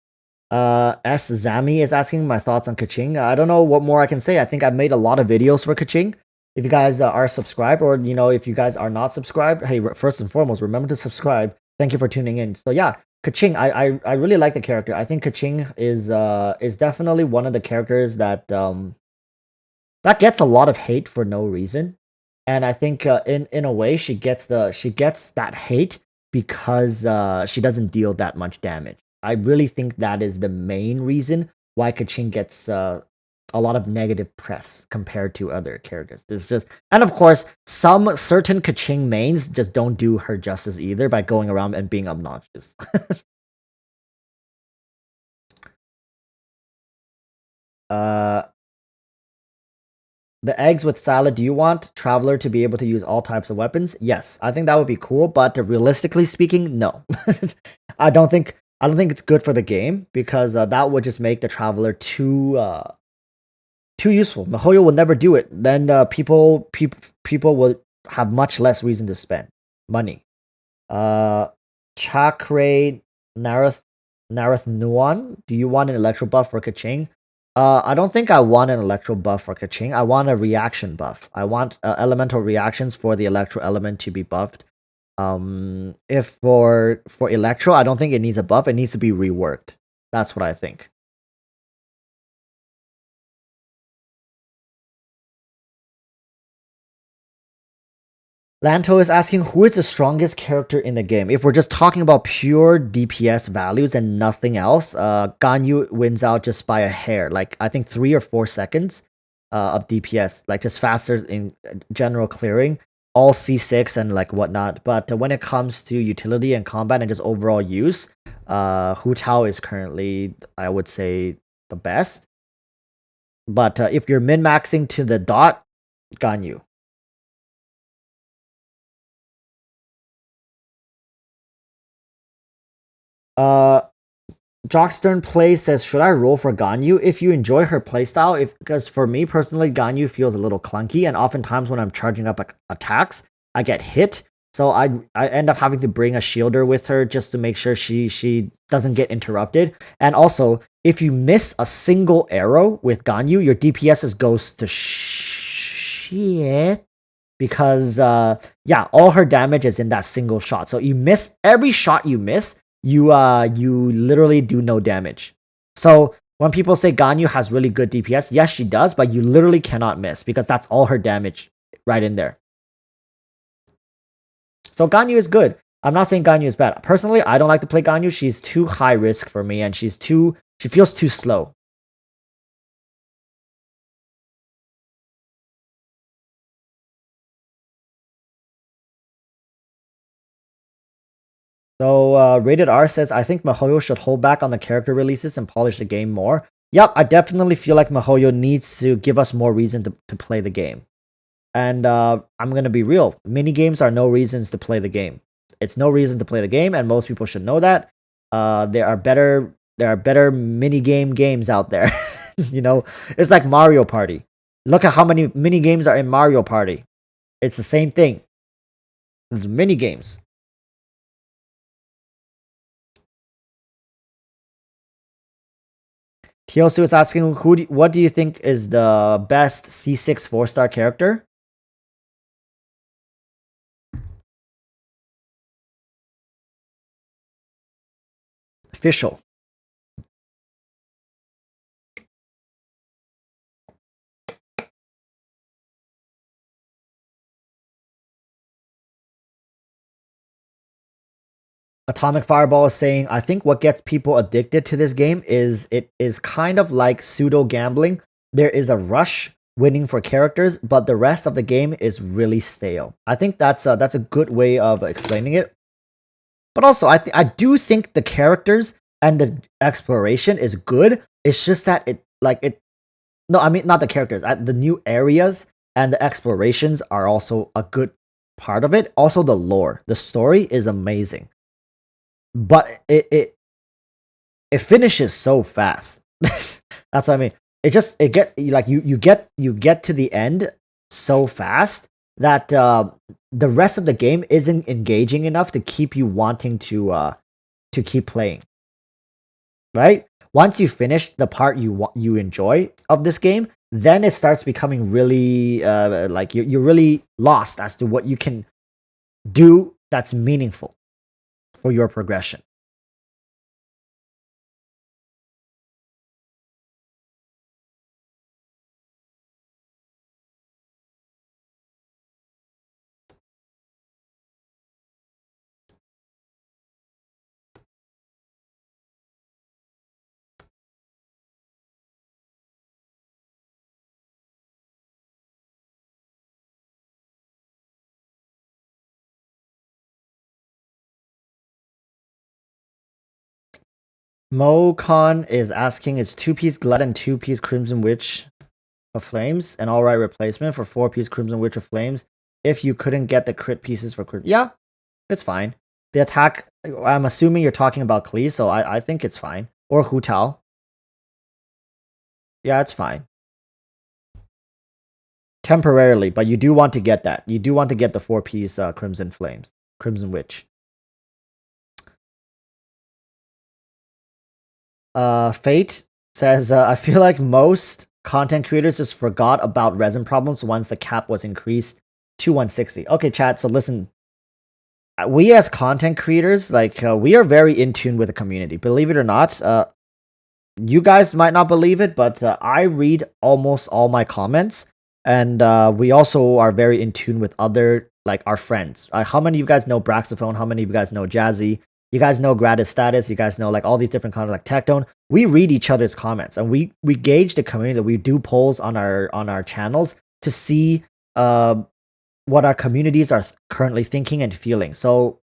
S. Zami is asking my thoughts on Keqing. I don't know what more I can say. I think I've made a lot of videos for Keqing. If you guys are subscribed, or if you guys are not subscribed, hey, first and foremost, remember to subscribe. Thank you for tuning in. So yeah, Kaching, I really like the character. I think Kaching is definitely one of the characters that gets a lot of hate for no reason, and I think in a way she gets that hate because she doesn't deal that much damage. I really think that is the main reason why Kaching gets a lot of negative press compared to other characters. There's just, and of course, some certain Kaching mains just don't do her justice either by going around and being obnoxious. uh, the eggs with salad. Do you want Traveler to be able to use all types of weapons? Yes, I think that would be cool. But realistically speaking, no. I don't think it's good for the game because that would just make the Traveler too useful. Mihoyo will never do it. Then people will have much less reason to spend money. Chakra Narath Nuan, do you want an electro buff for Kaching? I don't think I want an electro buff for Kaching. I want a reaction buff. I want elemental reactions for the electro element to be buffed. If for electro, I don't think it needs a buff. It needs to be reworked. That's what I think. Lanto is asking who is the strongest character in the game. If we're just talking about pure DPS values and nothing else, Ganyu wins out just by a hair. Like I think 3 or 4 seconds of DPS, like just faster in general clearing, all C6 and like whatnot. But when it comes to utility and combat and just overall use, Hu Tao is currently, I would say, the best. But if you're min-maxing to the dot, Ganyu. Jockstern Play says, should I roll for Ganyu? If you enjoy her playstyle, because for me personally, Ganyu feels a little clunky, and oftentimes when I'm charging up attacks, I get hit. So I end up having to bring a shielder with her just to make sure she doesn't get interrupted. And also, if you miss a single arrow with Ganyu, your DPS just goes to shit. Because yeah, all her damage is in that single shot. So you miss every shot you miss, you literally do no damage. So when people say Ganyu has really good DPS, yes, she does, but you literally cannot miss because that's all her damage right in there. So Ganyu is good. I'm not saying Ganyu is bad. Personally, I don't like to play Ganyu. She's too high risk for me, and she feels too slow. So Rated R says, I think Mihoyo should hold back on the character releases and polish the game more. Yep, I definitely feel like Mihoyo needs to give us more reason to play the game. And I'm going to be real. Mini games are no reasons to play the game. It's no reason to play the game, and most people should know that. There are better mini games out there. You know, it's like Mario Party. Look at how many mini games are in Mario Party. It's the same thing. It's mini games. Kyosu is asking, what do you think is the best C6 4-star character? Official. Atomic Fireball is saying, I think what gets people addicted to this game is it is kind of like pseudo gambling. There is a rush winning for characters, but the rest of the game is really stale. I think that's a good way of explaining it. But also, I do think the characters and the exploration is good. It's just that no, I mean not the characters. The new areas and the explorations are also a good part of it. Also, the lore, the story is amazing, but it finishes so fast. That's what I mean. It get like you get to the end so fast that the rest of the game isn't engaging enough to keep you wanting to keep playing. Right? Once you finish the part you enjoy of this game, then it starts becoming really like you're really lost as to what you can do that's meaningful for your progression. Mocon is asking, is 2-piece Glad and 2-piece Crimson Witch of Flames an alright replacement for 4-piece Crimson Witch of Flames if you couldn't get the crit pieces for crit? Yeah, it's fine. The attack, I'm assuming you're talking about Klee, so I think it's fine. Or Hu Tao. Yeah, it's fine. Temporarily, but you do want to get that. You do want to get the 4-piece Crimson Flames. Crimson Witch. Fate says, I feel like most content creators just forgot about resin problems once the cap was increased to 160. Okay, chat, so listen. We as content creators, like, we are very in tune with the community. Believe it or not, you guys might not believe it, but I read almost all my comments. And we also are very in tune with other, like, our friends. How many of you guys know Braxophone? How many of you guys know Jazzy? You guys know Gratis Status. You guys know, like, all these different comments, like Tectone. We read each other's comments, and we gauge the community. We do polls on our channels to see what our communities are currently thinking and feeling. So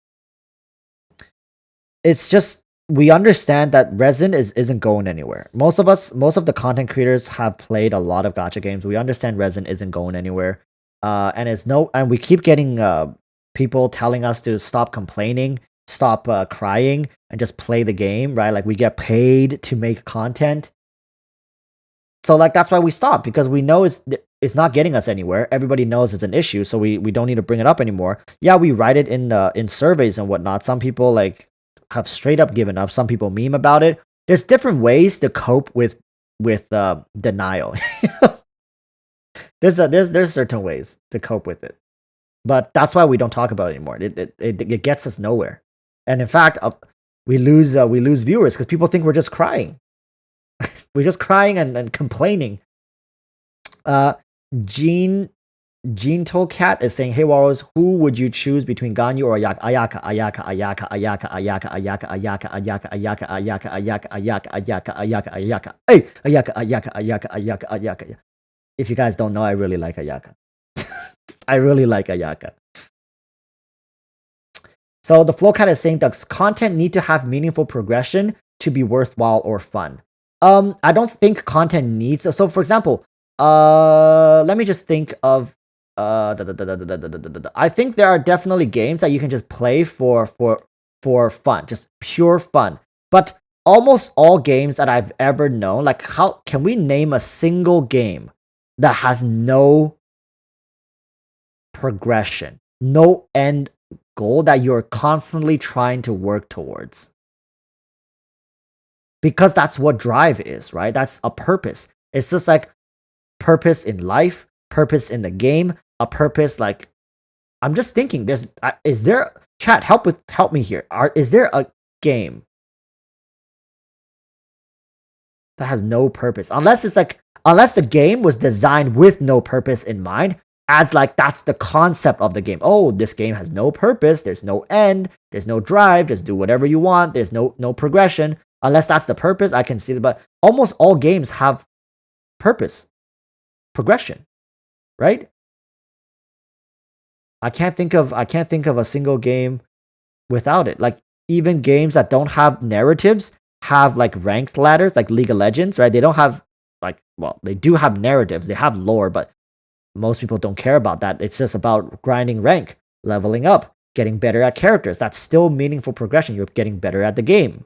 it's just, we understand that resin isn't going anywhere. Most of the content creators have played a lot of gacha games. We understand resin isn't going anywhere. And we keep getting people telling us to stop complaining, stop crying, and just play the game, right? Like, we get paid to make content. So, like, that's why we stop, because we know it's not getting us anywhere. Everybody knows it's an issue, so we don't need to bring it up anymore. Yeah, we write it in surveys and whatnot. Some people, like, have straight up given up. Some people meme about it. There's different ways to cope with denial. There's certain ways to cope with it, but that's why we don't talk about it anymore. It gets us nowhere, and in fact, we lose viewers because people think we're just crying. We're just crying and complaining. Gene Tolcat is saying, "Hey Walrus, who would you choose between Ganyu or Ayaka? Ayaka, Ayaka, Ayaka, Ayaka, Ayaka, Ayaka, Ayaka, Ayaka, Ayaka, Ayaka, Ayaka, Ayaka, Ayaka, Ayaka, Ayaka. Hey, Ayaka, Ayaka, Ayaka, Ayaka, Ayaka." If you guys don't know, I really like Ayaka. I really like Ayaka. So the Flowcat is saying, does content need to have meaningful progression to be worthwhile or fun? I don't think content needs. So for example, let me just think of I think there are definitely games that you can just play for fun, just pure fun. But almost all games that I've ever known, like, how can we name a single game that has no progression, no end goal that you're constantly trying to work towards? Because that's what drive is, right? That's a purpose. It's just like purpose in life, purpose in the game, a purpose. Like, I'm just thinking, is there, chat, help me here. Is there a game that has no purpose? Unless the game was designed with no purpose in mind, as like that's the concept of the game. Oh, this game has no purpose, there's no end, there's no drive, just do whatever you want, there's no progression. Unless that's the purpose, I can see it. But almost all games have purpose, progression, right? I can't think of a single game without it. Like, even games that don't have narratives have like ranked ladders, like League of Legends, right? They don't have, like, well, they do have narratives, they have lore, but most people don't care about that. It's just about grinding rank, leveling up, getting better at characters. That's still meaningful progression. You're getting better at the game.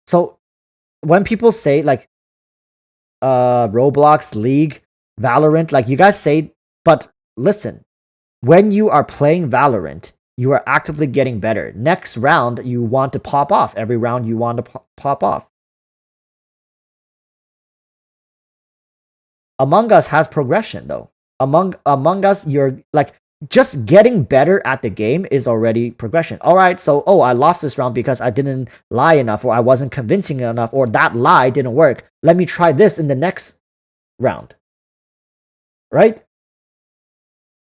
So when people say, like, Roblox, League, Valorant, like, you guys say, but listen, when you are playing Valorant, you are actively getting better. Next round, you want to pop off. Every round, you want to pop off. Among Us has progression, though. Among Us, you're like, just getting better at the game is already progression. All right, so, oh, I lost this round because I didn't lie enough, or I wasn't convincing enough, or that lie didn't work. Let me try this in the next round. Right?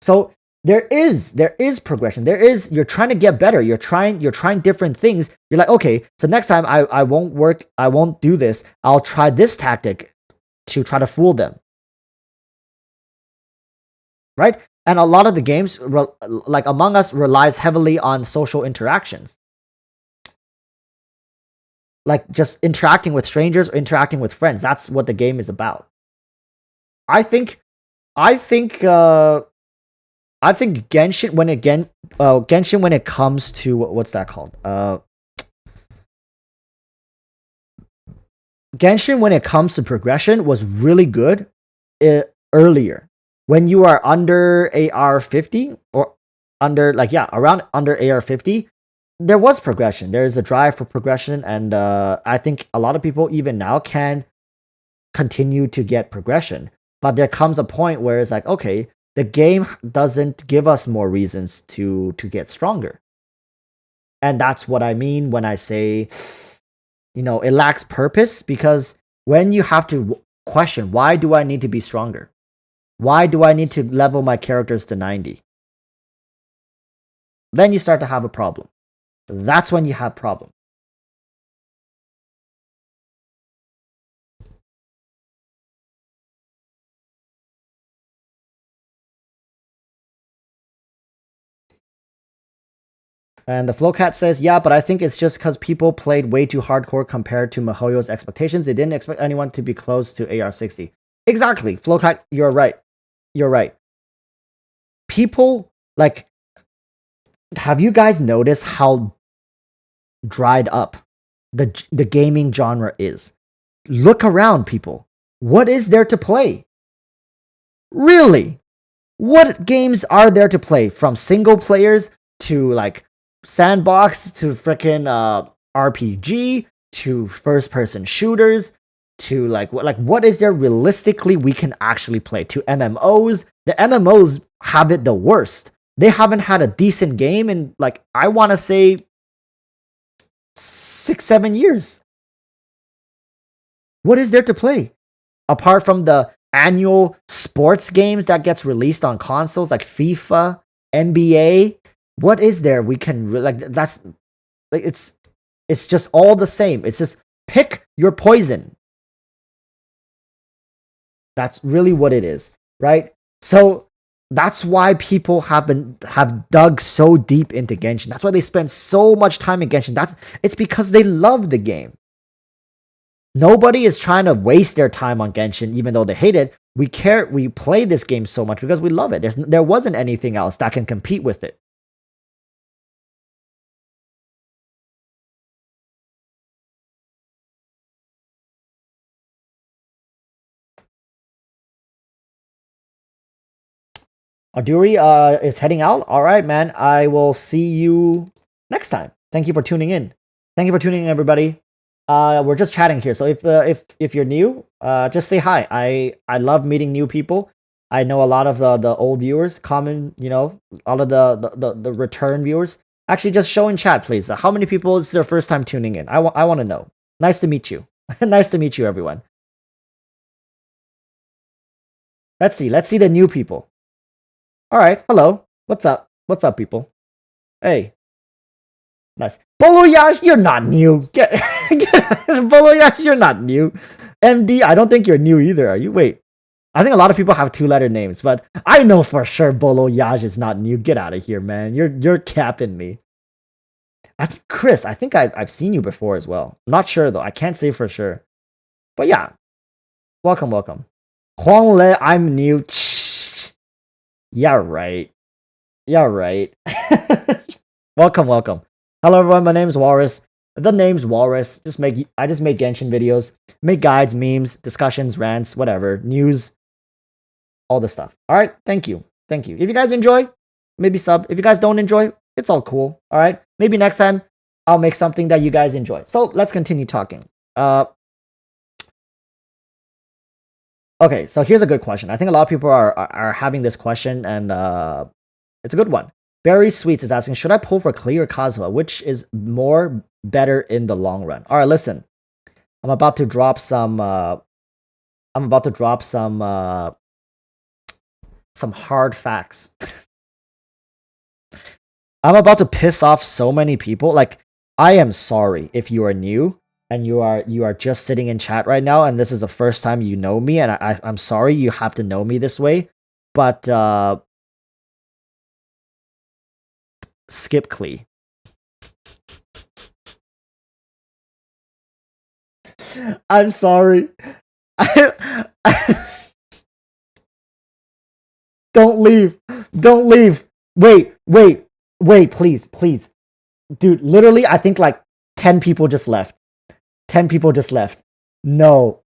So there is progression. You're trying to get better. You're trying different things. You're like, okay, so next time I won't do this. I'll try this tactic to try to fool them. Right? And a lot of the games, like Among Us, relies heavily on social interactions, like just interacting with strangers or interacting with friends. That's what the game is about. I think, I think, uh, I think Genshin when it comes to what's that called? Genshin when it comes to progression was really good earlier. When you are under AR 50 or under around under AR 50, there was progression. There is a drive for progression, and I think a lot of people even now can continue to get progression. But there comes a point where it's like, okay, the game doesn't give us more reasons to get stronger. And that's what I mean when I say, it lacks purpose, because when you have to question, why do I need to be stronger? Why do I need to level my characters to 90? Then you start to have a problem. That's when you have problem. And the Flowcat says, yeah, but I think it's just because people played way too hardcore compared to Mihoyo's expectations. They didn't expect anyone to be close to AR 60. Exactly. Flowcat, you're right. You're right. People, like, have you guys noticed how dried up the gaming genre is? Look around, people. What is there to play? Really? What games are there to play? From single players to like sandbox to freaking RPG to first person shooters to what is there realistically we can actually play, to MMOs? The MMOs have it the worst. They haven't had a decent game in, like, I want to say 6-7 years. What is there to play apart from the annual sports games that gets released on consoles like FIFA, NBA? What is there we can that's like it's just all the same. It's just pick your poison. That's really what it is, right? So that's why people have dug so deep into Genshin. That's why they spend so much time in Genshin. It's because they love the game. Nobody is trying to waste their time on Genshin, even though they hate it. We play this game so much because we love it. There wasn't anything else that can compete with it. Aduri is heading out. All right, man. I will see you next time. Thank you for tuning in. Thank you for tuning in, everybody. We're just chatting here, so if you're new, just say hi. I love meeting new people. I know a lot of the old viewers, common, all of the return viewers. Actually, just show in chat, please. How many people is their first time tuning in? I want to know. Nice to meet you. Nice to meet you, everyone. Let's see the new people. All right, hello. What's up? What's up, people? Hey. Nice. Boloyash, you're not new. Boloyash, you're not new. MD, I don't think you're new either, are you? Wait. I think a lot of people have 2-letter names, but I know for sure Boloyash is not new. Get out of here, man. You're capping me. I think Chris, I've seen you before as well. Not sure though. I can't say for sure. But yeah. Welcome. Huangle, I'm new. Yeah, right. Yeah, right. Welcome. Hello everyone, my name is Walrus. The name's Walrus. I just make Genshin videos, make guides, memes, discussions, rants, whatever, news, all the stuff. All right, thank you. If you guys enjoy, maybe sub. If you guys don't enjoy, it's all cool. All right, maybe next time I'll make something that you guys enjoy. So let's continue talking. Okay, so here's a good question. I think a lot of people are having this question, and it's a good one. Barry Sweets is asking, should I pull for Klee or Kazuha? Which is better in the long run? All right, listen. I'm about to drop some hard facts. I'm about to piss off so many people. Like, I am sorry if you are new and you are just sitting in chat right now, and this is the first time you know me, and I'm sorry you have to know me this way. But skip Klee. I'm sorry. Don't leave. Don't leave. Wait, please. Dude, literally, I think like 10 people just left. 10 people just left. No.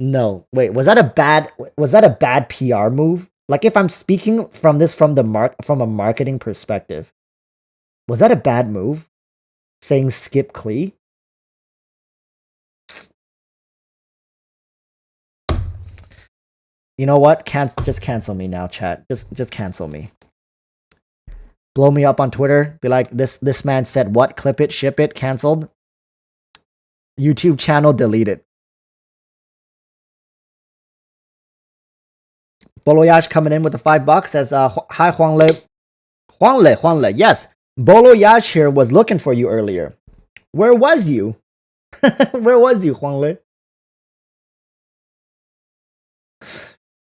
Wait, was that a bad PR move? Like if I'm speaking from a marketing perspective, was that a bad move? Saying skip Klee? You know what? Just cancel me now, chat. Just cancel me. Blow me up on Twitter. Be like, this man said what? Clip it, ship it, canceled. YouTube channel deleted. Boloyash coming in with the $5 says, hi Huangle. Huangle, yes. Boloyash here was looking for you earlier. Where was you? Where was you, Huangle?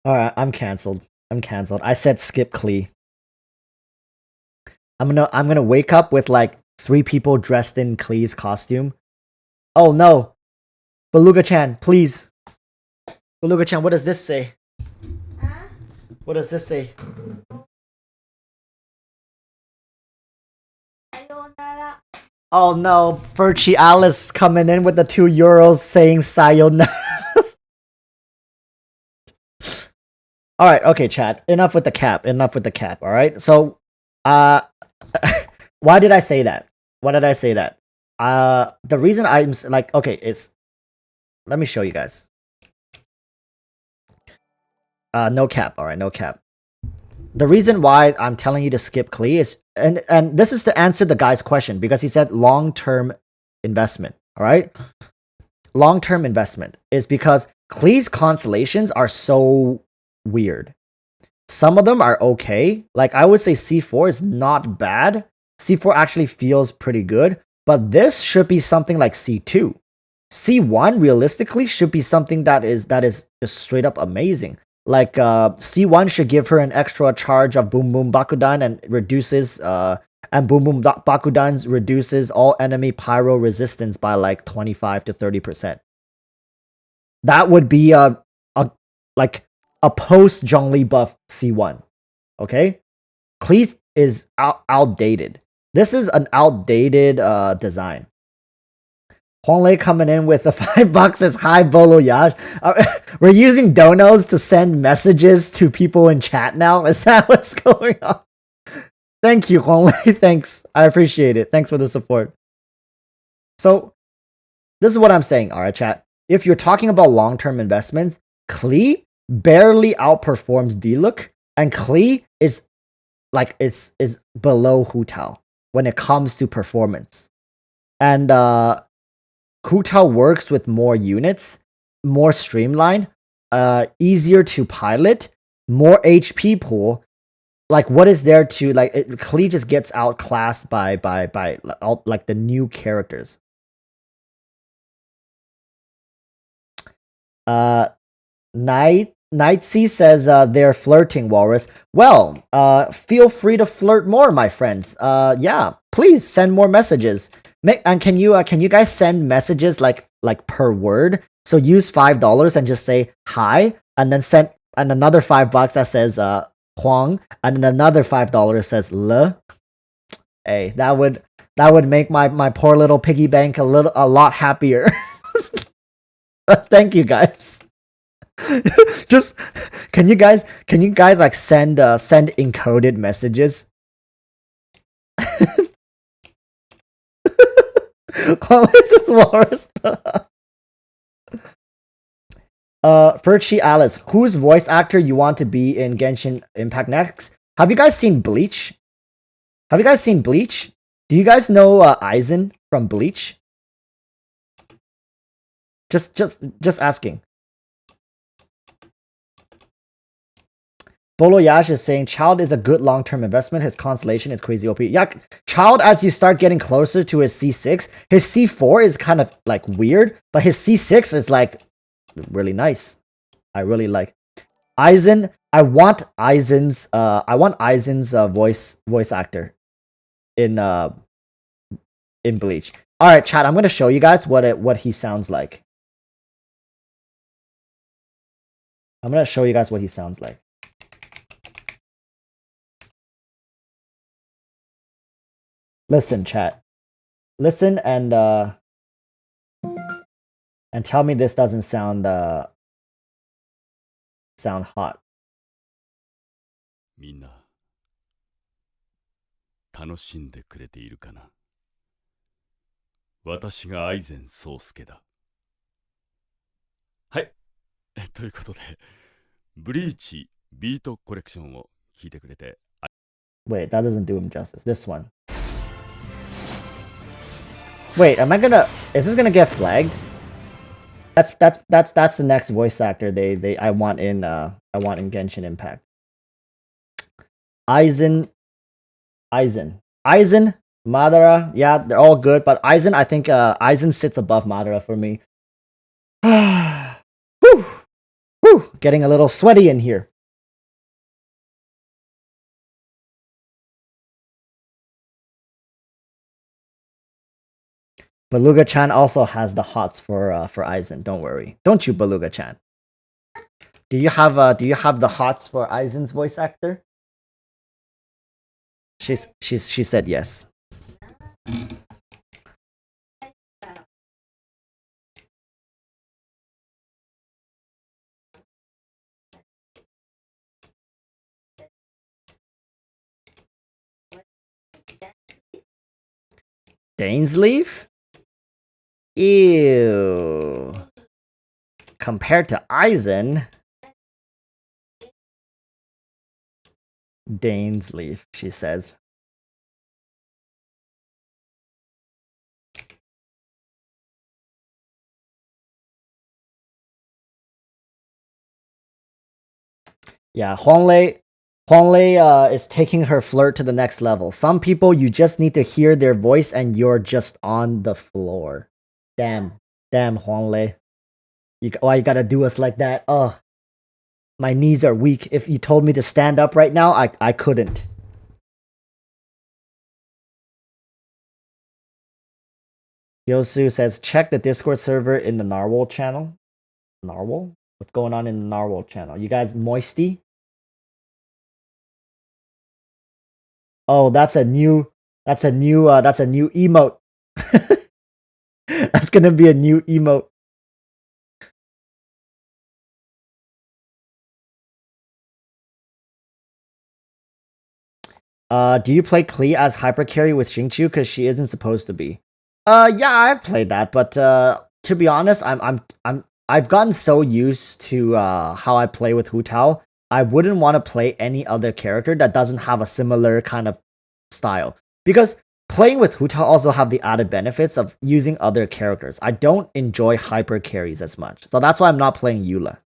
Alright, I'm cancelled. I said skip Klee. I'm gonna wake up with like 3 people dressed in Klee's costume. Oh no. Beluga-chan, please. Beluga-chan, what does this say? What does this say? Oh no, Furchi Alice coming in with the €2 saying sayonara. Alright, okay, chat. Enough with the cap. Alright? So, why did I say that? The reason I'm like, okay, it's. Let me show you guys. No cap, alright, no cap. The reason why I'm telling you to skip Klee is, and this is to answer the guy's question, because he said long-term investment, alright? Long-term investment is because Klee's constellations are so weird. Some of them are okay. Like, I would say C4 is not bad. C4 actually feels pretty good, but this should be something like C2. C1 realistically should be something that is just straight up amazing. Like C1 should give her an extra charge of Boom Boom Bakudan and reduces and Boom Boom Bakudan reduces all enemy pyro resistance by like 25 to 30%. That would be a post Zhongli buff C1. Okay? Klee is outdated. This is an outdated design. Huangle coming in with the $5 says, hi Boloyash. We're using donos to send messages to people in chat now? Is that what's going on? Thank you, Huangle. Thanks. I appreciate it. Thanks for the support. So, this is what I'm saying, alright, chat. If you're talking about long-term investments, Klee barely outperforms Diluc, and Klee is like is below Hu Tao when it comes to performance. And Hu Tao works with more units, more streamlined, easier to pilot, more HP pool. Like, what is there to like? Klee just gets outclassed by like the new characters. Nightsea says they're flirting, Walrus. Well, feel free to flirt more, my friends. Yeah, please send more messages. And can you guys send messages like per word? So use $5 and just say hi, and then send another $5 that says Huang, and another $5 says Le. Hey, that would make my poor little piggy bank a lot happier. Thank you guys. Just can you guys like send encoded messages? This is Walrus. Furchi Alice, whose voice actor you want to be in Genshin Impact next? Have you guys seen Bleach? Do you guys know Aizen from Bleach? Just asking. Boloyash is saying Child is a good long-term investment. His constellation is crazy OP. Yeah, Child, as you start getting closer to his C6, his C4 is kind of like weird, but his C6 is like really nice. I really like Aizen. I want Aizen's voice actor in Bleach. All right, chat. I'm gonna show you guys what he sounds like. I'm gonna show you guys what he sounds like. Listen, chat. Listen and tell me this doesn't sound hot. みんな楽しんでくれているかな。私が愛禅宗介だ。はい。ということで、ブリーチビートコレクションを聞いてくれて。Wait, that doesn't do him justice. This one. Wait, am I gonna? Is this gonna get flagged? That's the next voice actor I want in Genshin Impact. Aizen, Madara. Yeah, they're all good, but Aizen, I think Aizen sits above Madara for me. Whew, whew, getting a little sweaty in here. Beluga-chan also has the hots for Aizen. Don't worry, don't you, Beluga-chan? Do you have the hots for Aizen's voice actor? She said yes. Dainsleaf? Ew. Compared to Aizen, Dainsleaf, she says. Yeah, Huanglei is taking her flirt to the next level. Some people, you just need to hear their voice and you're just on the floor. Damn, Huanglei. Why you gotta do us like that? Oh, my knees are weak. If you told me to stand up right now, I couldn't. Yosu says, check the Discord server in the Narwhal channel. Narwhal? What's going on in the Narwhal channel? You guys moisty? Oh, that's a new emote. That's gonna be a new emote. Do you play Klee as hypercarry with Xingqiu? Because she isn't supposed to be. Yeah, I've played that, but to be honest, I've gotten so used to how I play with Hu Tao. I wouldn't want to play any other character that doesn't have a similar kind of style. Because playing with Hu Tao also have the added benefits of using other characters. I don't enjoy hyper carries as much, so that's why I'm not playing Eula.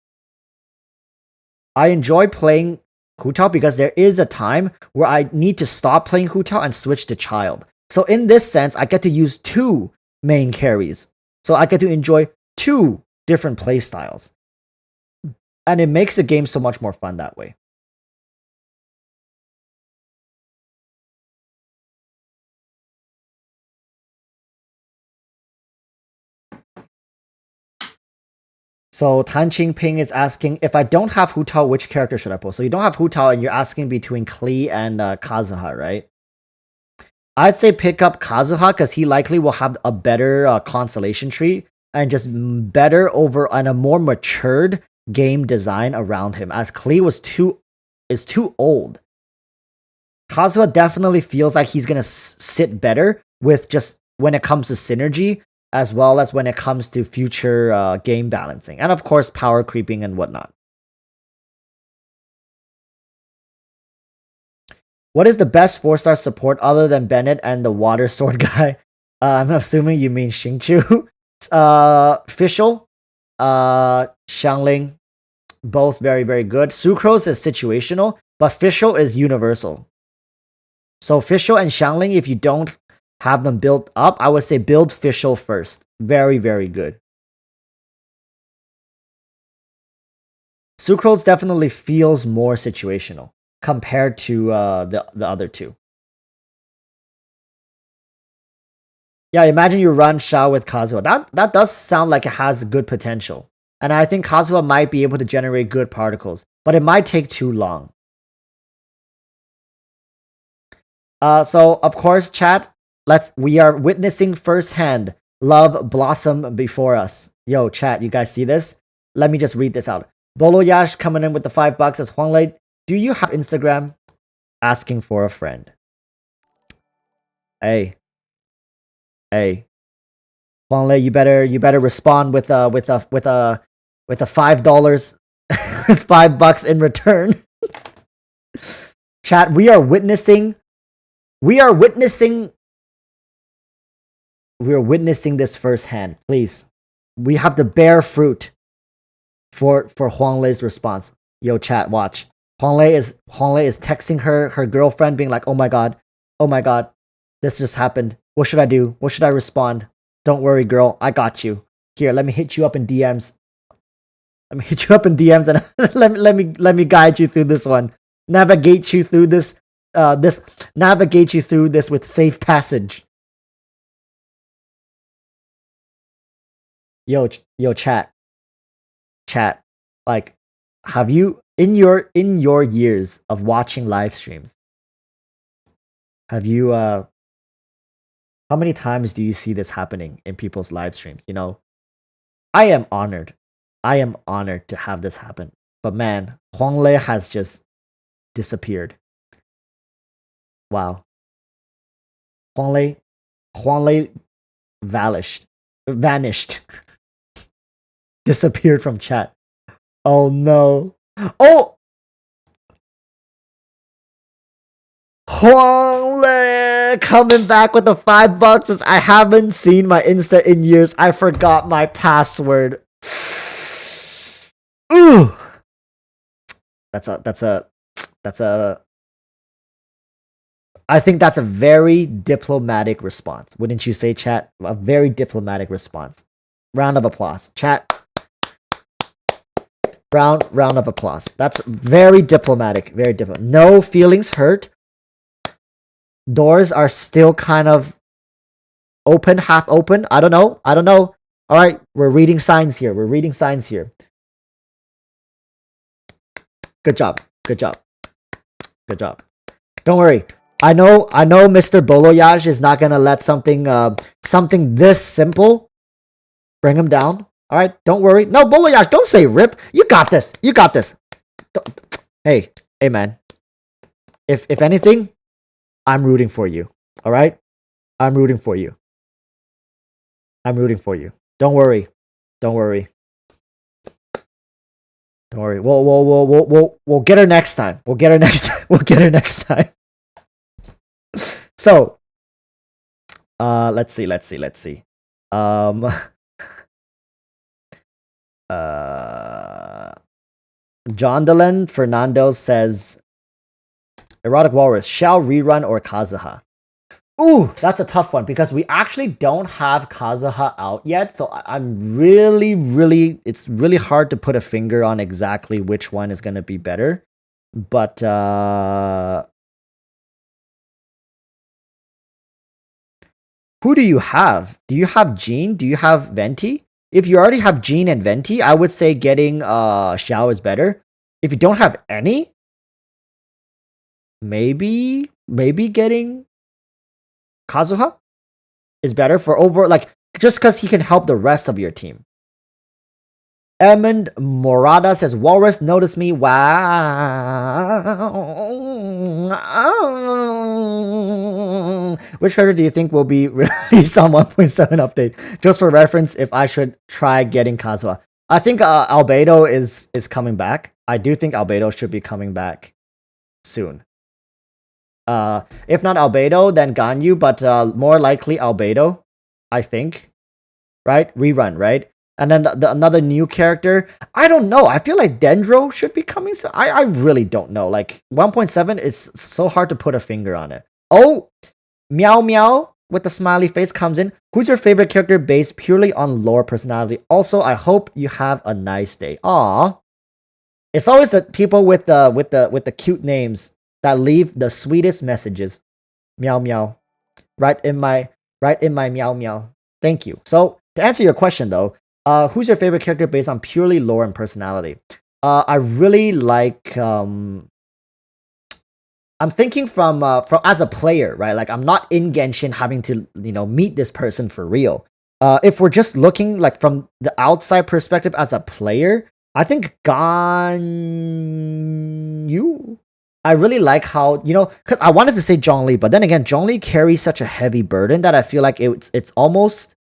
I enjoy playing Hu Tao because there is a time where I need to stop playing Hu Tao and switch to Child. So in this sense, I get to use two main carries. So I get to enjoy two different playstyles. And it makes the game so much more fun that way. So Tan Ching Ping is asking, if I don't have Hu Tao, which character should I pull? So you don't have Hu Tao and you're asking between Klee and Kazuha, right? I'd say pick up Kazuha because he likely will have a better constellation tree and just better over and a more matured game design around him, as Klee is too old. Kazuha definitely feels like he's gonna sit better with just when it comes to synergy, as well as when it comes to future game balancing, and of course power creeping and whatnot. What is the best 4-star support other than Bennett and the water sword guy? I'm assuming you mean Xingqiu. Fischl, Xiangling, both very, very good. Sucrose is situational, but Fischl is universal. So Fischl and Xiangling, if you don't have them built up, I would say build Fischl first. Very, very good. Sucrose definitely feels more situational compared to the other two. Yeah, imagine you run Xiao with Kazuha. That does sound like it has good potential. And I think Kazuha might be able to generate good particles, but it might take too long. So of course, chat, we are witnessing firsthand love blossom before us. Yo, chat, you guys see this? Let me just read this out. Bolo Yash coming in with the $5 as Huanglei. Do you have Instagram? Asking for a friend. Hey. Huanglei, you better respond with a $5 with $5 in return. Chat, we are witnessing this firsthand. Please, we have to bear fruit for Huanglei's response. Yo, chat, watch. Huanglei is texting her girlfriend, being like, oh my god, this just happened. What should I do? What should I respond? Don't worry, girl, I got you. Here, let me hit you up in DMs. And let me guide you through this one. Navigate you through this with safe passage. Yo, chat. Like, have you in your years of watching live streams, have you how many times do you see this happening in people's live streams? You know, I am honored to have this happen. But man, Huanglei has just disappeared. Wow. Huanglei vanished. Disappeared from chat. Oh no. Oh! Huanglei coming back with the $5. I haven't seen my Insta in years. I forgot my password. Ooh. That's a I think that's a very diplomatic response. Wouldn't you say, chat? A very diplomatic response. Round of applause. Chat. Round of applause. That's very diplomatic. Very diplomatic. No feelings hurt. Doors are still kind of open, half open. I don't know. All right, we're reading signs here. Good job. Don't worry. I know Mr. Boloyaj is not gonna let something this simple bring him down. All right, don't worry. No, Boloyaj, don't say rip. You got this. Hey, man. If anything, I'm rooting for you. All right? I'm rooting for you. Don't worry. We'll get her next time. So, let's see. John Delen Fernando says, EroticWalruss, shall rerun or Kazuha? Ooh, that's a tough one because we actually don't have Kazuha out yet. So I'm really, it's really hard to put a finger on exactly which one is going to be better. But, who do you have? Do you have Jean? Do you have Venti? If you already have Jean and Venti, I would say getting Xiao is better. If you don't have any, maybe getting Kazuha is better for over, like, just because he can help the rest of your team. Edmund Morada says, Walrus, notice me. Wow. Which character do you think will be released on 1.7 update? Just for reference, if I should try getting Kazuha. I think Albedo is coming back. I do think Albedo should be coming back soon. If not Albedo, then Ganyu, but more likely Albedo, I think. Right? Rerun, right? And then another new character. I don't know. I feel like Dendro should be coming soon. I really don't know. Like 1.7 is so hard to put a finger on it. Oh, Meow Meow with the smiley face comes in. Who's your favorite character based purely on lore personality? Also, I hope you have a nice day. Aw. It's always the people with the cute names that leave the sweetest messages. Meow Meow. Right in my right in my meow meow. Thank you. So to answer your question though, who's your favorite character based on purely lore and personality? I really like. I'm thinking from as a player, right? Like I'm not in Genshin having to meet this person for real. If we're just looking like from the outside perspective as a player, I think Ganyu. I really like how because I wanted to say Zhongli, but then again, Zhongli carries such a heavy burden that I feel like it's almost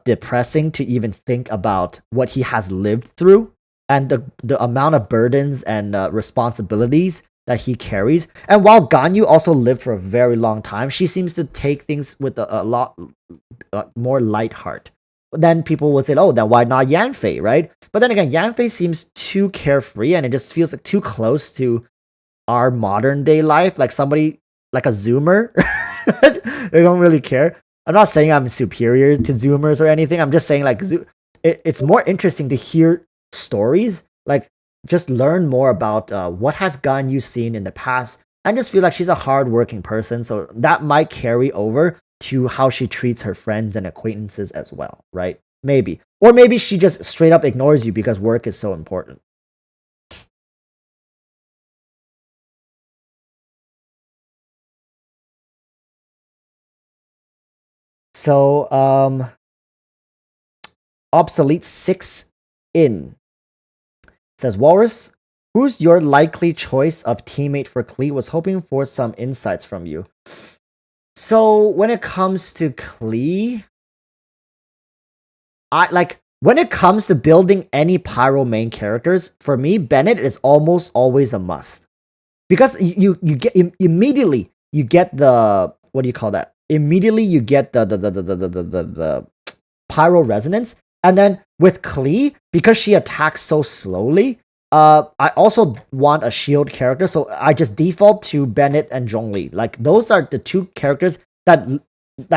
depressing to even think about what he has lived through and the amount of burdens and responsibilities that he carries. And while Ganyu also lived for a very long time, she seems to take things with a lot more light heart. But then people would say, "Oh, then why not Yanfei?" Right? But then again, Yanfei seems too carefree, and it just feels like too close to our modern day life, like somebody like a Zoomer. They don't really care. I'm not saying I'm superior to Zoomers or anything. I'm just saying like it's more interesting to hear stories, like just learn more about what has Ganyu seen in the past. I just feel like she's a hardworking person, so that might carry over to how she treats her friends and acquaintances as well, right? Maybe. Or maybe she just straight up ignores you because work is so important. So, obsolete 6 in says Walrus, who's your likely choice of teammate for Klee? Was hoping for some insights from you. So when it comes to Klee, when it comes to building any Pyro main characters, for me, Bennett is almost always a must. Because you get immediately you get the what do you call that? Immediately you get the pyro resonance, and then with Klee, because she attacks so slowly, I also want a shield character, so I just default to Bennett and Zhongli. Like those are the two characters that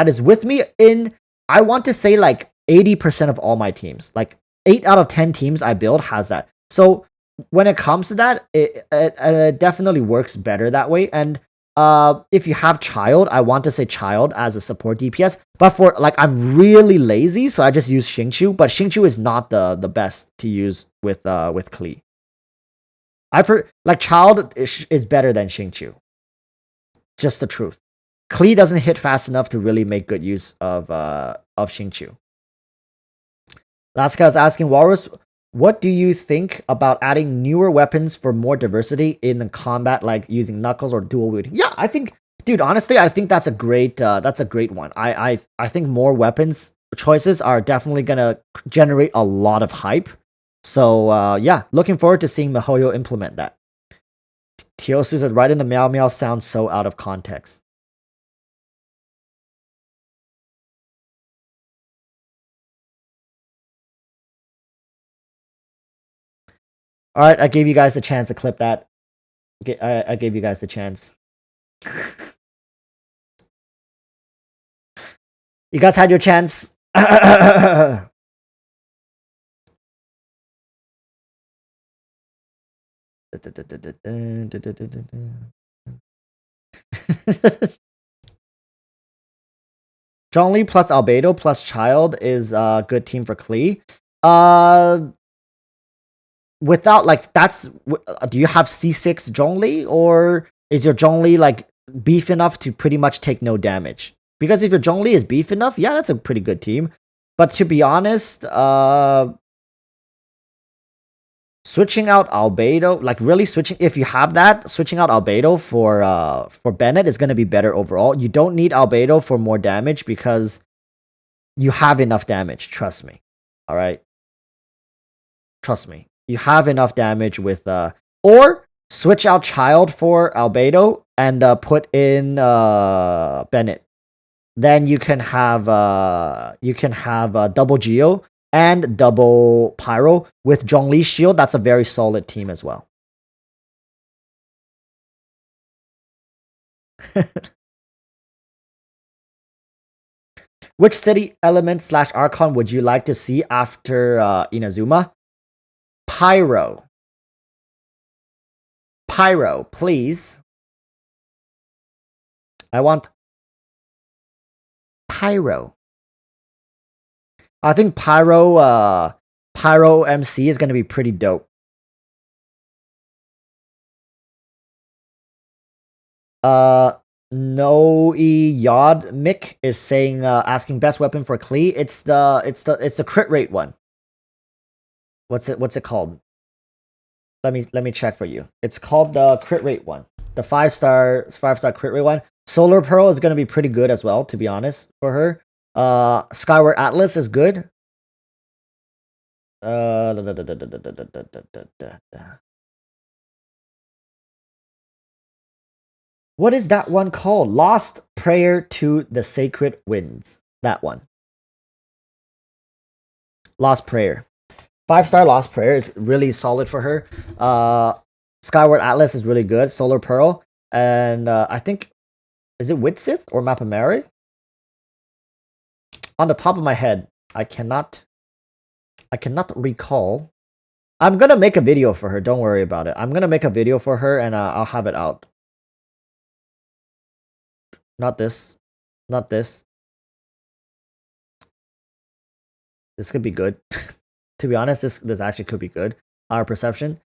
is with me in, I want to say, like 80% of all my teams. Like 8 out of 10 teams I build has that. So when it comes to that, it definitely works better that way. And if you have Child, I want to say Child as a support DPS. But for like, I'm really lazy, so I just use Xingqiu. But Xingqiu is not the best to use with Klee. Like Child is better than Xingqiu. Just the truth. Klee doesn't hit fast enough to really make good use of Xingqiu. Last guy is asking Walrus, what do you think about adding newer weapons for more diversity in the combat, like using knuckles or dual wielding? Yeah, I think, dude, honestly, I think that's a great one. I think more weapons choices are definitely gonna generate a lot of hype. So yeah, looking forward to seeing Mihoyo implement that. Tiosu said, right in the meow meow sounds so out of context. All right, I gave you guys a chance to clip that. I gave you guys the chance. You guys had your chance. Zhongli plus Albedo plus Child is a good team for Klee. Without like do you have C6 Zhongli, or is your Zhongli like beef enough to pretty much take no damage? Because if your Zhongli is beef enough, yeah, that's a pretty good team. But to be honest, switching out Albedo, like really switching, if you have that, switching out Albedo for Bennett is going to be better overall. You don't need Albedo for more damage because you have enough damage, trust me. All right? Trust me. You have enough damage with or switch out Child for Albedo and put in Bennett. Then you can have double Geo and double Pyro with Zhongli's shield. That's a very solid team as well. Which city element / Archon would you like to see after Inazuma? Pyro. Pyro, please. I want Pyro. I think Pyro MC is gonna be pretty dope. No Yod Mick is saying asking best weapon for Klee. It's the crit rate one. What's it called? Let me check for you. It's called the crit rate one. The 5-star crit rate one. Solar Pearl is gonna be pretty good as well, to be honest, for her. Skyward Atlas is good. What is that one called? Lost Prayer to the Sacred Winds. That one. Lost Prayer. 5-star Lost Prayer is really solid for her. Skyward Atlas is really good. Solar Pearl. And I think, is it Witsith or Mapamari? On the top of my head, I cannot recall. I'm gonna make a video for her. Don't worry about it. I'm gonna make a video for her and I'll have it out. Not this. Not this. This could be good. To be honest, this actually could be good. Our perception.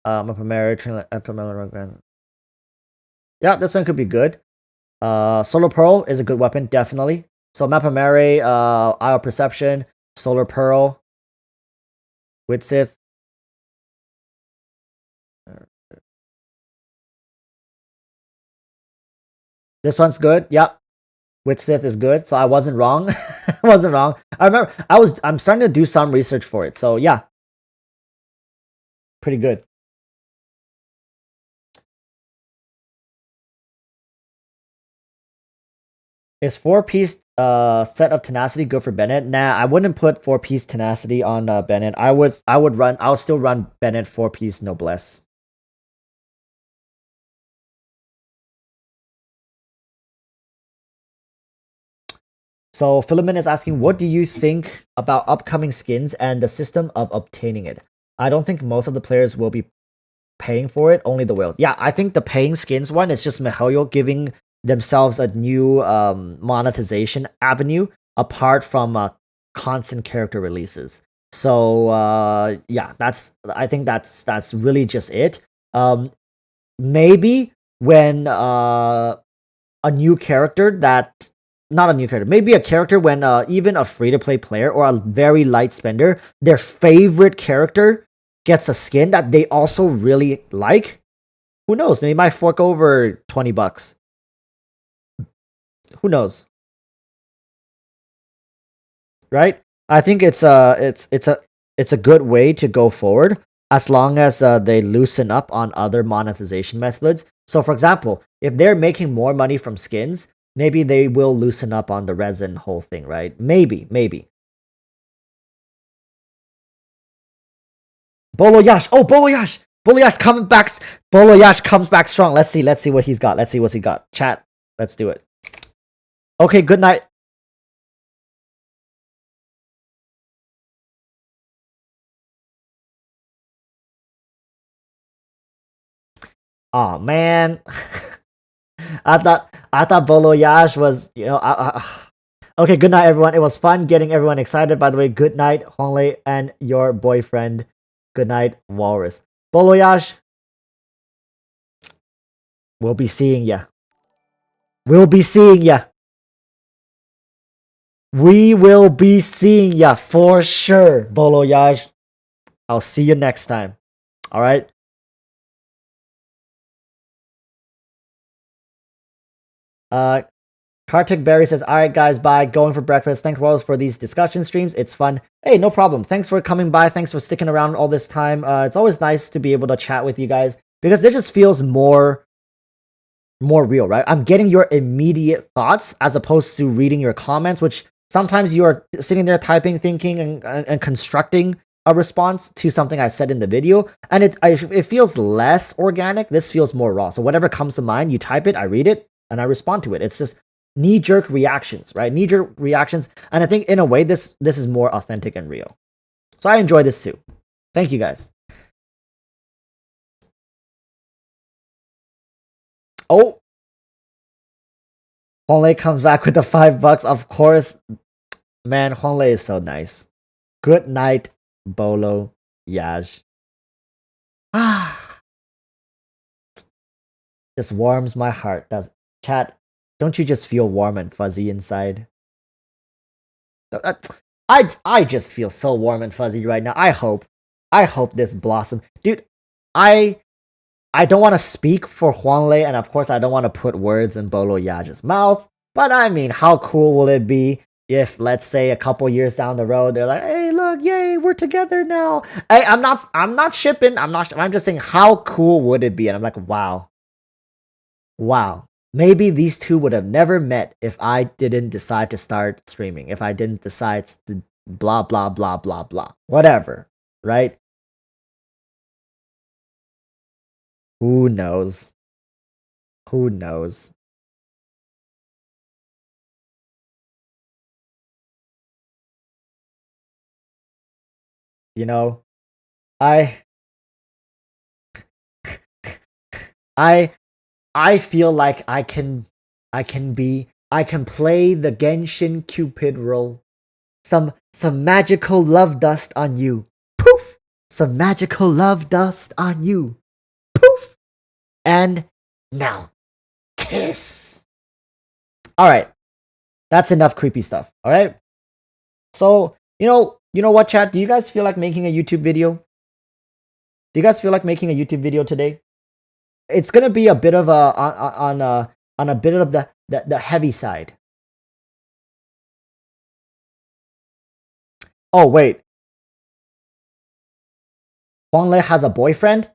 Yeah, this one could be good. Solar Pearl is a good weapon, definitely. So Mapamari, our perception, Solar Pearl, Witsith. This one's good. Yep. Witsith is good. So I wasn't wrong. I wasn't wrong. I remember I'm starting to do some research for it. So yeah. Pretty good. Is 4-piece set of tenacity good for Bennett? Nah, I wouldn't put 4-piece tenacity on Bennett. I'll still run Bennett 4-piece noblesse. So Philemon is asking, what do you think about upcoming skins and the system of obtaining it? I don't think most of the players will be paying for it, only the whales. Yeah, I think the paying skins one is just Mihail giving themselves a new monetization avenue apart from constant character releases. So yeah, I think that's really just it. Maybe when a new character that not a new character, maybe a character when even a free-to-play player or a very light spender, their favorite character gets a skin that they also really like. Who knows? They might fork over $20. Who knows? Right? I think it's a good way to go forward as long as they loosen up on other monetization methods. So for example, if they're making more money from skins, maybe they will loosen up on the resin whole thing, right? Maybe. Bolo Yash. Oh, Bolo Yash. Bolo Yash coming back. Bolo Yash comes back strong. Let's see what he's got. Let's see what he got. Chat. Let's do it. Okay, good night. Oh man. I thought Bolo Yash was, okay, good night everyone. It was fun getting everyone excited. By the way, good night, Honglei and your boyfriend. Good night, Walrus. Bolo Yash. We'll be seeing ya. We'll be seeing ya. We will be seeing ya for sure, Bolo Yash. I'll see you next time. Alright? Kartik Berry says, alright guys, bye. Going for breakfast. Thanks Rose for these discussion streams. It's fun. Hey, no problem. Thanks for coming by. Thanks for sticking around all this time. It's always nice to be able to chat with you guys because it just feels more real, right? I'm getting your immediate thoughts as opposed to reading your comments, which sometimes you are sitting there typing, thinking, and constructing a response to something I said in the video, and it feels less organic. This feels more raw. So whatever comes to mind, you type it, I read it, and I respond to it. It's just knee-jerk reactions, right? Knee-jerk reactions, and I think in a way this is more authentic and real. So I enjoy this too. Thank you guys. Oh, Huanglei comes back with the $5. Of course, man, Huanglei is so nice. Good night, Bolo, Yaj. Ah, just warms my heart. Does chat? Don't you just feel warm and fuzzy inside? I just feel so warm and fuzzy right now. I hope this blossom, dude. I don't want to speak for Huanglei, and of course I don't want to put words in Bolo Yaj's mouth. But I mean, how cool will it be if, let's say, a couple years down the road, they're like, "Hey, look, yay, we're together now." Hey, I'm not shipping. I'm just saying, how cool would it be? And I'm like, wow. Maybe these two would have never met if I didn't decide to start streaming. If I didn't decide to blah blah blah blah blah. Whatever, right? Who knows? Who knows? You know, I I feel like I can play the Genshin Cupid role. Some magical love dust on you. Poof! Some magical love dust on you. Poof! And now kiss. Alright. That's enough creepy stuff. Alright? So, you know what, chat? Do you guys feel like making a YouTube video? Do you guys feel like making a YouTube video today? It's gonna be a bit of a on a bit of the heavy side. Oh wait, Huanglei has a boyfriend?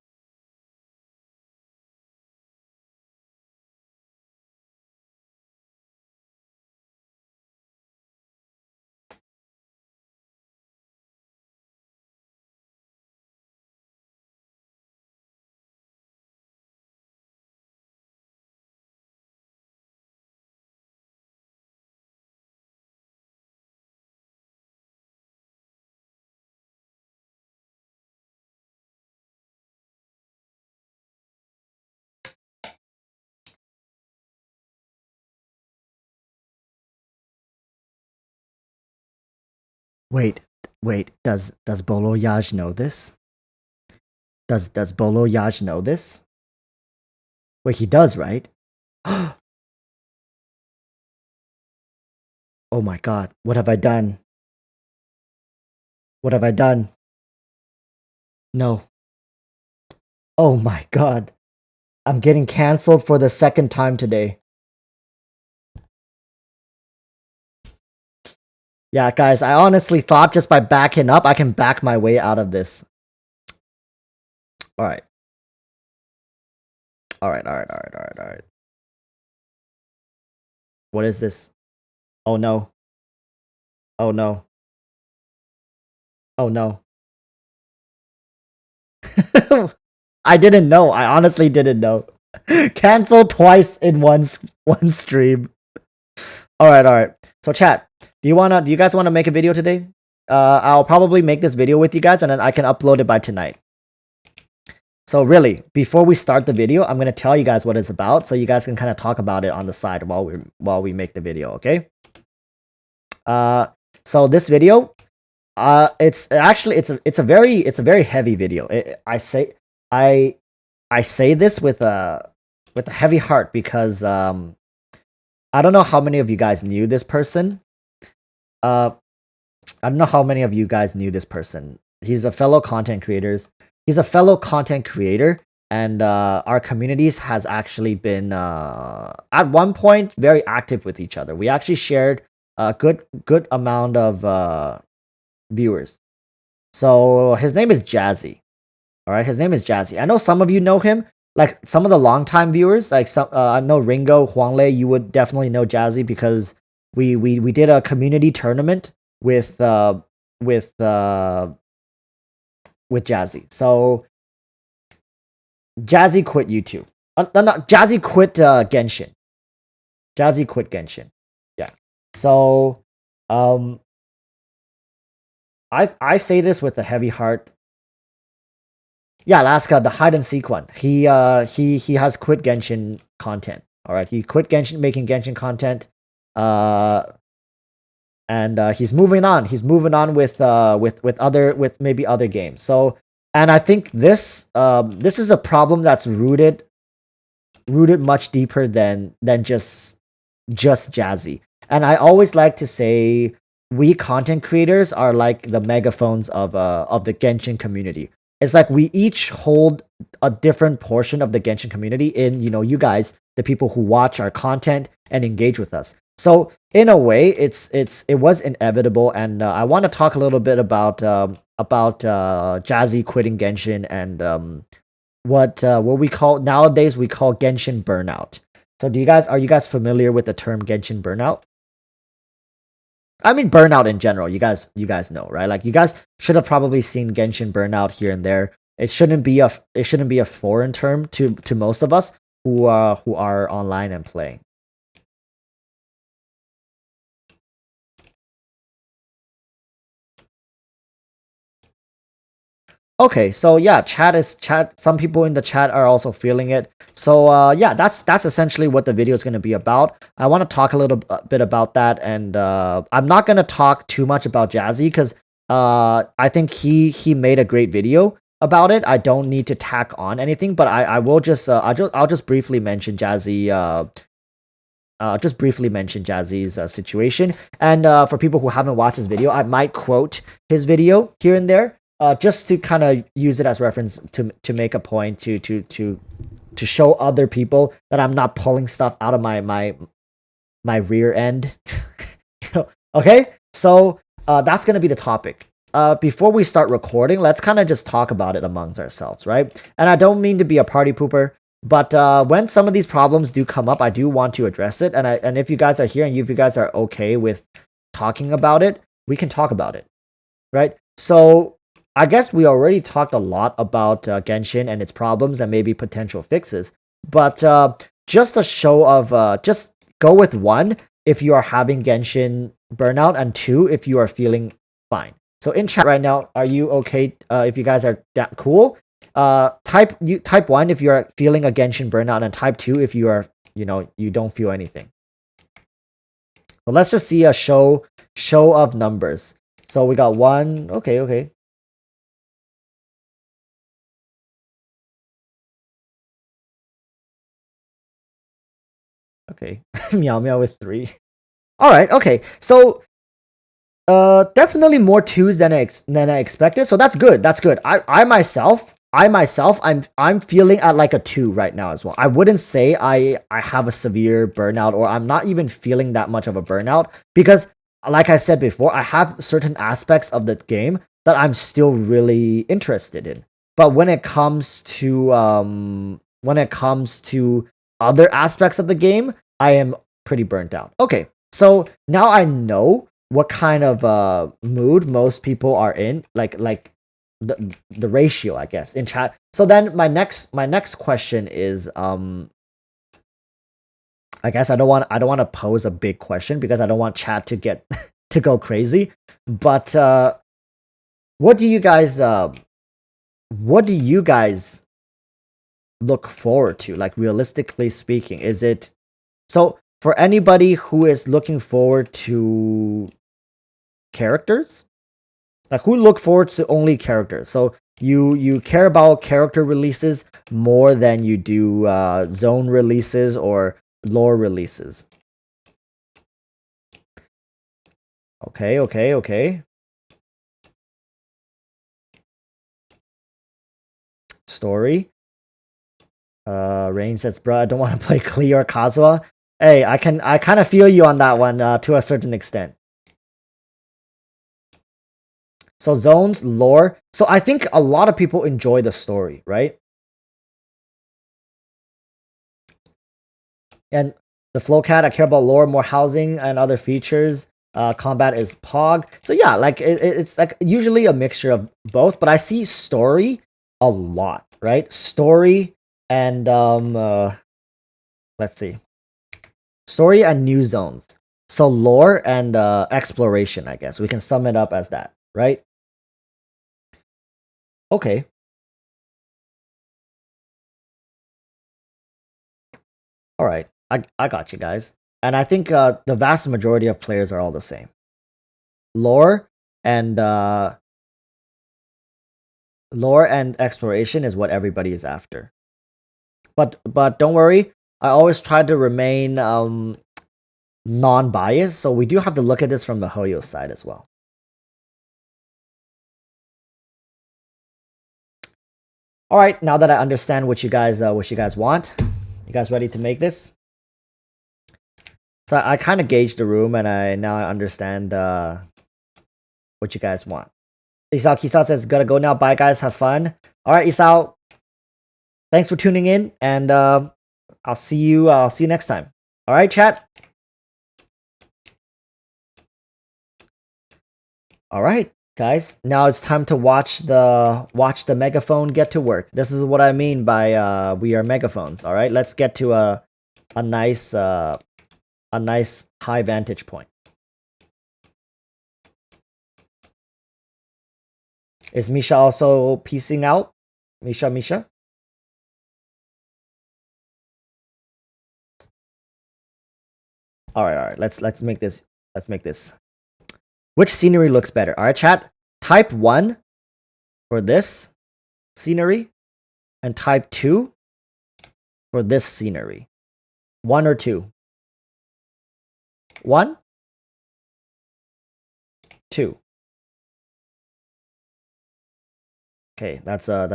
Wait, does Bolo Yaj know this? Does Bolo Yaj know this? Wait, he does, right? Oh my god, what have I done? What have I done? No. Oh my god. I'm getting cancelled for the second time today. Yeah, guys, I honestly thought just by backing up, I can back my way out of this. Alright. Alright. What is this? Oh no. Oh no. Oh no. I didn't know. I honestly didn't know. Cancel twice in one stream. Alright. So chat, do you guys wanna make a video today? I'll probably make this video with you guys and then I can upload it by tonight. So really, before we start the video, I'm gonna tell you guys what it's about, so you guys can kind of talk about it on the side while we make the video, okay? So this video, it's a very heavy video. I say this with a heavy heart because I don't know how many of you guys knew this person. I don't know how many of you guys knew this person. He's a fellow content creator. And our communities has actually been at one point very active with each other. We actually shared a good amount of viewers. So his name is Jazzy. All right, his name is Jazzy. I know some of you know him, like some of the longtime viewers, like some I know Ringo, Huanglei. You would definitely know Jazzy because we did a community tournament with Jazzy. So Jazzy quit YouTube. Jazzy quit Genshin. Jazzy quit Genshin. Yeah. So I say this with a heavy heart. Yeah, Alaska, the hide and seek one. He has quit Genshin content. All right, he quit making Genshin content, and he's moving on. He's moving on with maybe other games. So, and I think this is a problem that's rooted much deeper than just Jazzy. And I always like to say we content creators are like the megaphones of the Genshin community. It's like we each hold a different portion of the Genshin community in, you guys, the people who watch our content and engage with us. So in a way, it was inevitable, and I want to talk a little bit about Jazzy quitting Genshin and what we call nowadays we call Genshin burnout. So are you guys familiar with the term Genshin burnout? I mean burnout in general. You guys know, right? Like you guys should have probably seen Genshin burnout here and there. It shouldn't be a foreign term to most of us who are online and playing. Okay, so yeah, chat. Some people in the chat are also feeling it. So yeah, that's essentially what the video is going to be about. I want to talk a little bit about that, and I'm not going to talk too much about Jazzy because I think he made a great video about it. I don't need to tack on anything, but I will just I'll just briefly mention Jazzy. Just briefly mention Jazzy's situation, and for people who haven't watched his video, I might quote his video here and there. Just to kind of use it as reference to make a point to show other people that I'm not pulling stuff out of my rear end. Okay, so that's gonna be the topic. Before we start recording, let's kind of just talk about it amongst ourselves, right? And I don't mean to be a party pooper, but when some of these problems do come up, I do want to address it. And if you guys are here and if you guys are okay with talking about it, we can talk about it, right? So I guess we already talked a lot about Genshin and its problems and maybe potential fixes, but just a show of just go with one if you are having Genshin burnout, and two if you are feeling fine. So in chat right now, are you okay? If you guys are cool, type one if you are feeling a Genshin burnout, and type two if you are you don't feel anything. So let's just see a show of numbers. So we got one. Okay. Okay, Meow Meow with 3. All right, okay. So definitely more twos than I expected. So that's good. That's good. I myself, I'm feeling at like a 2 right now as well. I wouldn't say I have a severe burnout, or I'm not even feeling that much of a burnout, because like I said before, I have certain aspects of the game that I'm still really interested in. But when it comes to other aspects of the game, I am pretty burnt out. Okay, so now I know what kind of mood most people are in, like the ratio, I guess, in chat. So then my next question is I guess I don't want to pose a big question because I don't want chat to get to go crazy. But what do you guys look forward to, like realistically speaking? Is it so for anybody who is looking forward to characters, like who look forward to only characters? So you care about character releases more than you do zone releases or lore releases. Okay. Story. Rain says, "Bruh, I don't want to play Klee or Kazuha." Hey, I kind of feel you on that one to a certain extent. So zones, lore. So I think a lot of people enjoy the story, right? And the Flowcat, I care about lore, more housing, and other features. Combat is Pog. So yeah, like it's like usually a mixture of both, but I see story a lot, right? Story and let's see. Story and new zones. So lore and exploration, I guess. We can sum it up as that, right? Okay. All right. I got you guys. And I think the vast majority of players are all the same. Lore and exploration is what everybody is after. But don't worry, I always try to remain non-biased, so we do have to look at this from the Hoyo side as well. All right, now that I understand what you guys want, you guys ready to make this? So I kind of gauged the room, and now I understand what you guys want. Isao Kisao says, "Gotta go now. Bye, guys. Have fun." All right, Isao. Thanks for tuning in, and I'll see you next time. All right, chat. All right, guys. Now it's time to watch the megaphone get to work. This is what I mean by we are megaphones. All right, let's get to a nice high vantage point. Is Misha also piecing out? Misha? All right. Let's make this. Which scenery looks better? All right, chat. Type 1 for this scenery, and type 2 for this scenery. 1 or 2? 1? 2. Okay, that's a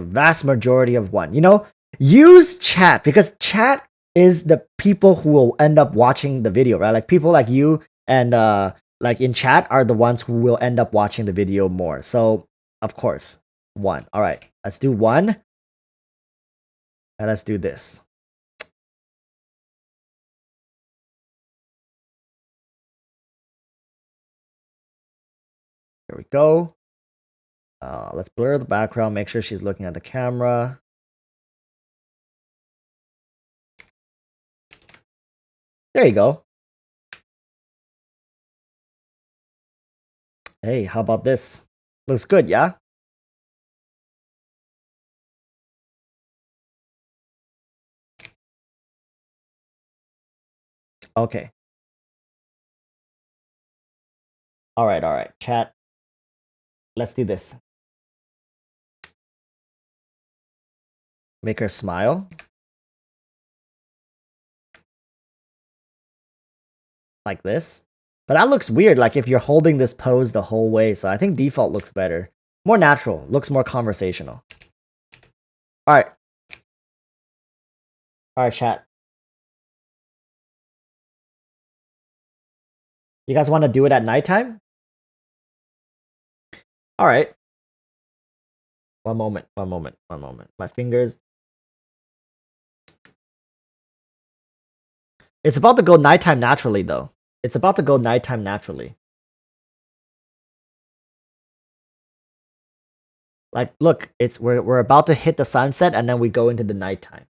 vast majority of 1. You know, use chat, because chat is the people who will end up watching the video, right? Like people like you and like in chat are the ones who will end up watching the video more. So of course, 1. All right, let's do 1, and let's do this. Here we go. Let's blur the background, make sure she's looking at the camera. There you go. Hey, how about this? Looks good, yeah? Okay. All right. Chat. Let's do this. Make her smile. Like this. But that looks weird, like if you're holding this pose the whole way. So I think default looks better. More natural. Looks more conversational. All right, chat. You guys want to do it at nighttime? All right. One moment. My fingers. It's about to go nighttime naturally, though. Like, look, we're about to hit the sunset, and then we go into the nighttime.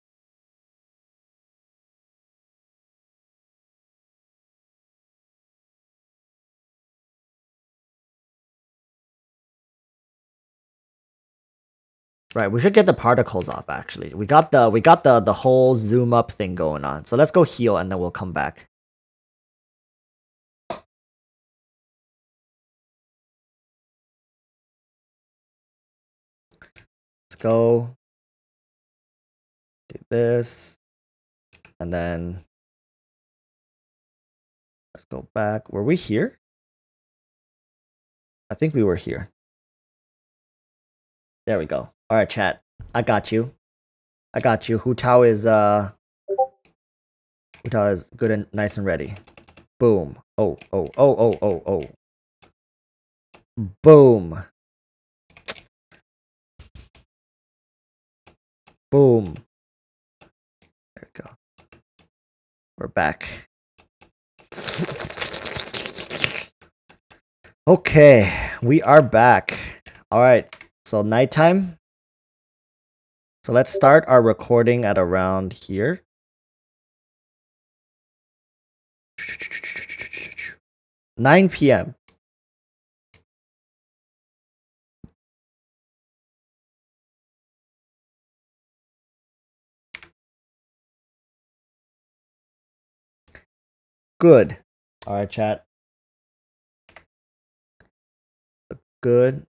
Right, we should get the particles off. Actually, we got the whole zoom up thing going on. So let's go heal, and then we'll come back. Let's go. Do this, and then let's go back. Were we here? I think we were here. There we go. All right, chat. I got you. Hu Tao is good and nice and ready. Boom. Oh. Boom. Boom. There we go. We're back. Okay, we are back. All right, so nighttime. So let's start our recording at around here. 9 p.m. good. All right, chat. Good.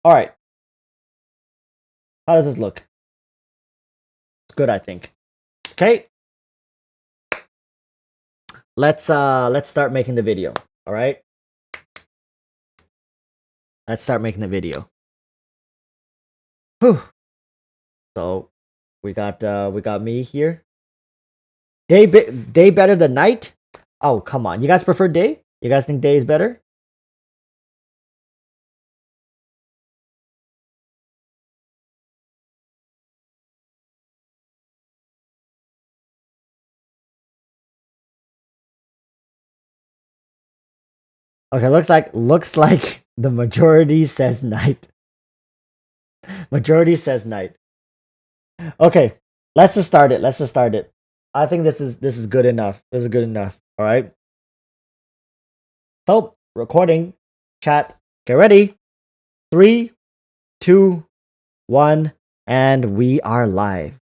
All right. How does this look? It's good, I think. Okay. Let's start making the video. All right. Let's start making the video. Whew. So we got me here. Day better than night? Oh, come on. You guys prefer day? You guys think day is better? Okay, looks like the majority says night. Majority says night. Okay, let's just start it. I think this is good enough. This is good enough. All right. So recording, chat, get ready. 3, 2, 1, and we are live.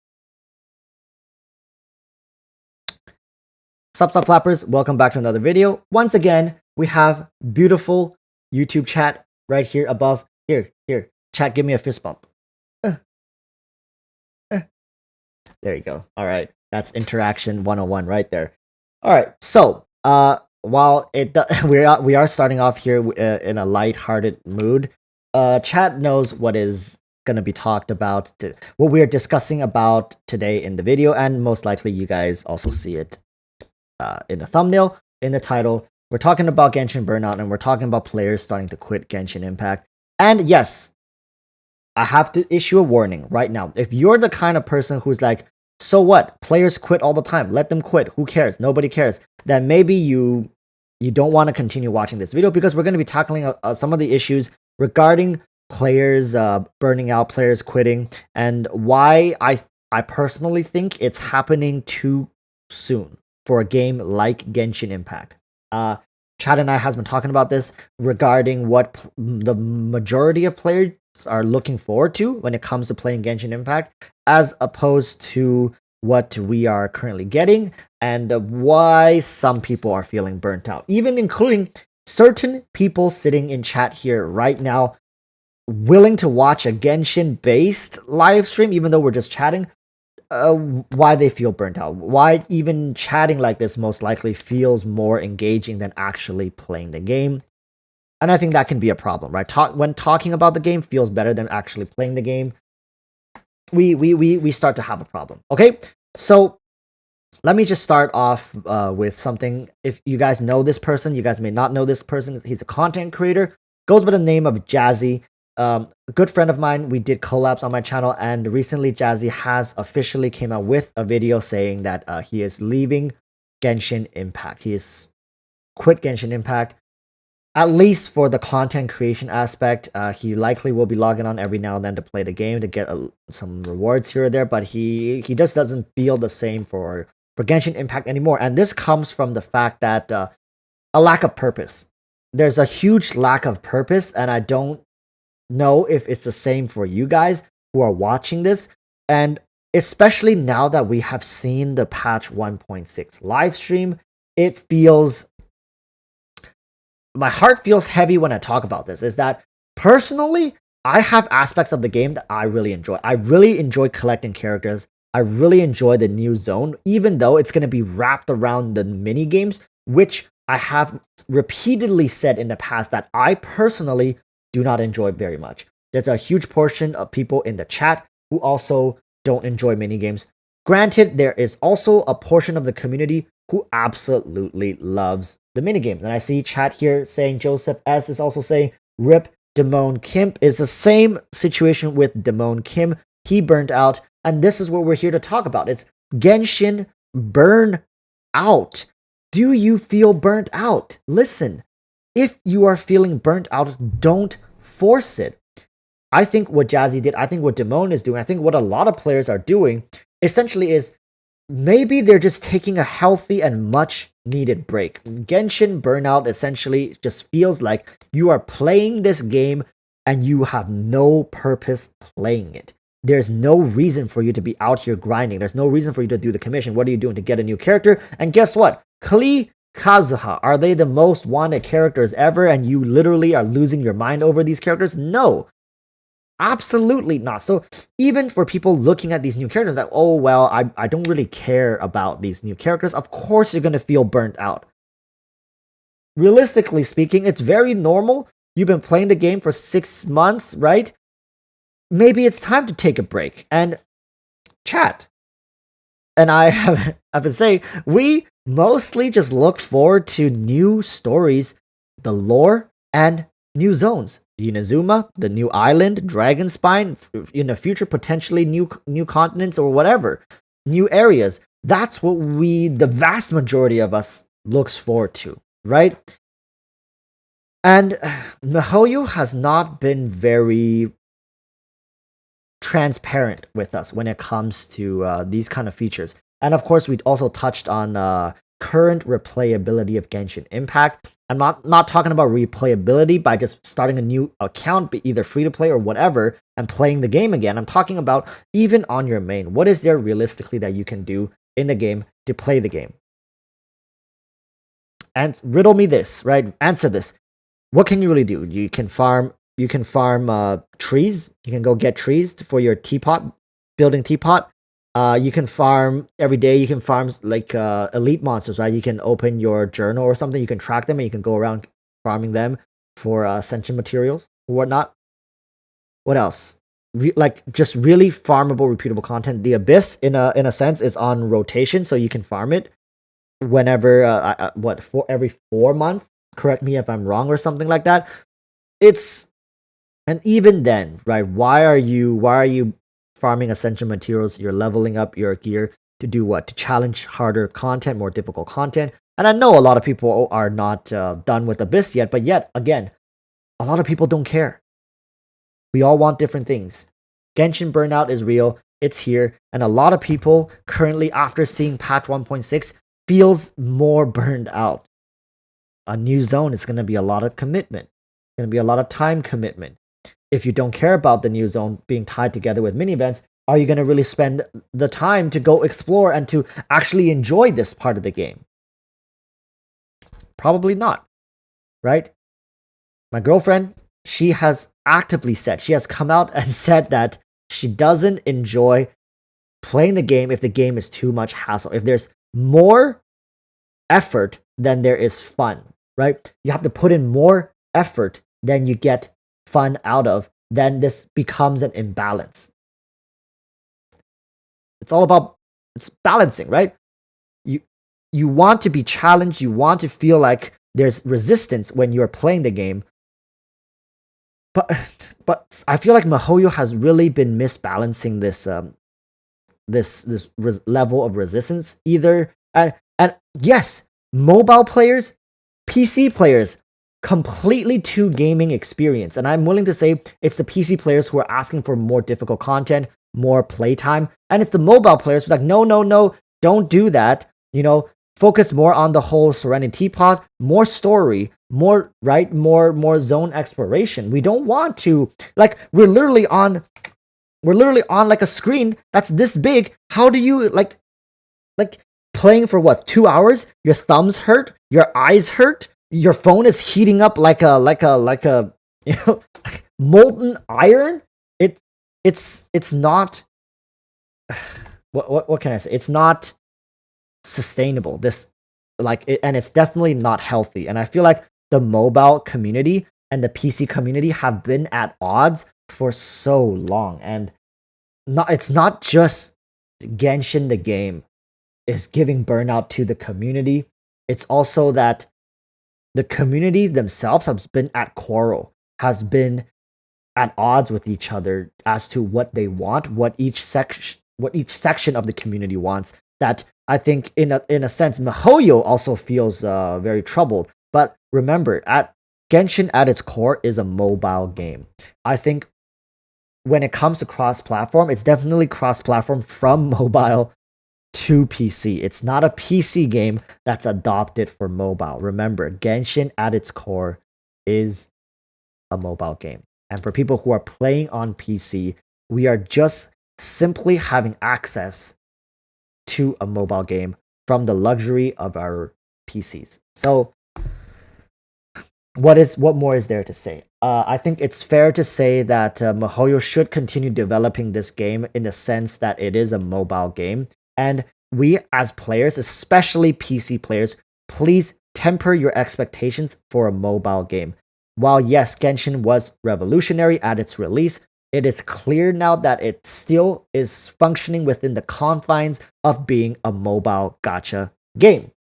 Sup flappers, welcome back to another video. Once again, we have beautiful YouTube chat right here above. Here, chat, give me a fist bump. There you go. All right, that's interaction 101 right there. All right, so while we are starting off here in a light-hearted mood, chat knows what is going to be talked about, what we are discussing about today in the video, and most likely you guys also see it in the thumbnail, in the title. We're talking about Genshin Burnout, and we're talking about players starting to quit Genshin Impact. And yes, I have to issue a warning right now. If you're the kind of person who's like, so what? Players quit all the time. Let them quit. Who cares? Nobody cares. Then maybe you don't want to continue watching this video, because we're going to be tackling some of the issues regarding players burning out, players quitting, and why I personally think it's happening too soon for a game like Genshin Impact. Chad and I has been talking about this regarding what the majority of players are looking forward to when it comes to playing Genshin Impact, as opposed to what we are currently getting, and why some people are feeling burnt out, even including certain people sitting in chat here right now willing to watch a Genshin-based live stream, even though we're just chatting. Why they feel burnt out, why even chatting like this most likely feels more engaging than actually playing the game. And I think that can be a problem, right? When talking about the game feels better than actually playing the game, we start to have a problem. Okay, so let me just start off with something. If you guys know this person, you guys may not know this person. He's a content creator, goes by the name of Jazzy. A good friend of mine. We did collabs on my channel, and recently Jazzy has officially came out with a video saying that he is leaving Genshin Impact. He is quit Genshin Impact, at least for the content creation aspect. He likely will be logging on every now and then to play the game to get some rewards here or there, but he just doesn't feel the same for Genshin Impact anymore. And this comes from the fact that a lack of purpose. There's a huge lack of purpose, and I don't know if it's the same for you guys who are watching this, and especially now that we have seen the patch 1.6 live stream, my heart feels heavy when I talk about this. Is that personally, I have aspects of the game that I really enjoy. I really enjoy collecting characters. I really enjoy the new zone, even though it's going to be wrapped around the mini games, which I have repeatedly said in the past that I personally do not enjoy very much. There's a huge portion of people in the chat who also don't enjoy minigames. Granted, there is also a portion of the community who absolutely loves the minigames. And I see chat here saying Joseph S is also saying RIP Damone Kim. Is the same situation with Damone Kim. He burnt out, and this is what we're here to talk about. It's Genshin Burnout. Do you feel burnt out? Listen. If you are feeling burnt out, don't force it. I think what Jazzy did, I think what Damone is doing, I think what a lot of players are doing, essentially is maybe they're just taking a healthy and much needed break. Genshin Burnout essentially just feels like you are playing this game and you have no purpose playing it. There's no reason for you to be out here grinding. There's no reason for you to do the commission. What are you doing to get a new character? And guess what? Klee, Kazuha, are they the most wanted characters ever and you literally are losing your mind over these characters? No. Absolutely not. So even for people looking at these new characters that, oh, well, I don't really care about these new characters, of course you're going to feel burnt out. Realistically speaking, it's very normal. You've been playing the game for 6 months, right? Maybe it's time to take a break and chat. And I have to say, we mostly just look forward to new stories, the lore, and new zones. Inazuma, the new island, Dragonspine, in the future, potentially new continents or whatever, new areas. That's what the vast majority of us looks forward to, right? And miHoYo has not been very transparent with us when it comes to these kind of features. And of course, we also touched on current replayability of Genshin Impact. I'm not talking about replayability by just starting a new account, be either free to play or whatever, and playing the game again. I'm talking about even on your main. What is there realistically that you can do in the game to play the game? And riddle me this, right? Answer this. What can you really do? You can farm trees. You can go get trees for your teapot, building teapot. You can farm every day. You can farm like elite monsters, right? You can open your journal or something. You can track them and you can go around farming them for ascension materials or whatnot. What else? Like just really farmable, repeatable content. The Abyss, in a sense, is on rotation, so you can farm it whenever. Every 4 months? Correct me if I'm wrong or something like that. And even then, right? Why are you farming ascension materials? You're leveling up your gear to do what? To challenge harder content, more difficult content. And I know a lot of people are not done with Abyss yet, but yet again, a lot of people don't care. We all want different things. Genshin Burnout is real. It's here, and a lot of people currently, after seeing patch 1.6, feels more burned out. A new zone is going to be a lot of commitment. It's going to be a lot of time commitment. If you don't care about the new zone being tied together with mini events, are you going to really spend the time to go explore and to actually enjoy this part of the game? Probably not, right? My girlfriend, she has actively said, she has come out and said that she doesn't enjoy playing the game if the game is too much hassle. If there's more effort than there is fun, right? You have to put in more effort than you get fun out of, then this becomes an imbalance. It's all about balancing, right? You want to be challenged, you want to feel like there's resistance when you're playing the game. But I feel like miHoYo has really been misbalancing this level of resistance. And yes, mobile players, PC players, completely two gaming experience. And I'm willing to say it's the PC players who are asking for more difficult content, more playtime, and it's the mobile players who's like, no, don't do that. Focus more on the whole Serenity Teapot, more story, more zone exploration. We don't want to, like, we're literally on like a screen that's this big. How do you like playing for what, 2 hours? Your thumbs hurt, your eyes hurt, your phone is heating up like a molten iron. It's not what can I say? It's not sustainable. And it's definitely not healthy. And I feel like the mobile community and the PC community have been at odds for so long. And it's not just Genshin the game is giving burnout to the community. It's also that the community themselves has been at quarrel, has been at odds with each other as to what they want, what each section of the community wants. That I think in a sense, miHoYo also feels very troubled. But remember, Genshin at its core is a mobile game. I think when it comes to cross-platform, it's definitely cross-platform from mobile to PC. It's not a PC game that's adopted for mobile. Remember, Genshin at its core is a mobile game. And for people who are playing on PC, we are just simply having access to a mobile game from the luxury of our PCs. So what more is there to say? I think it's fair to say that MiHoYo should continue developing this game in the sense that it is a mobile game. And we as players, especially PC players, please temper your expectations for a mobile game. While yes, Genshin was revolutionary at its release, it is clear now that it still is functioning within the confines of being a mobile gacha game.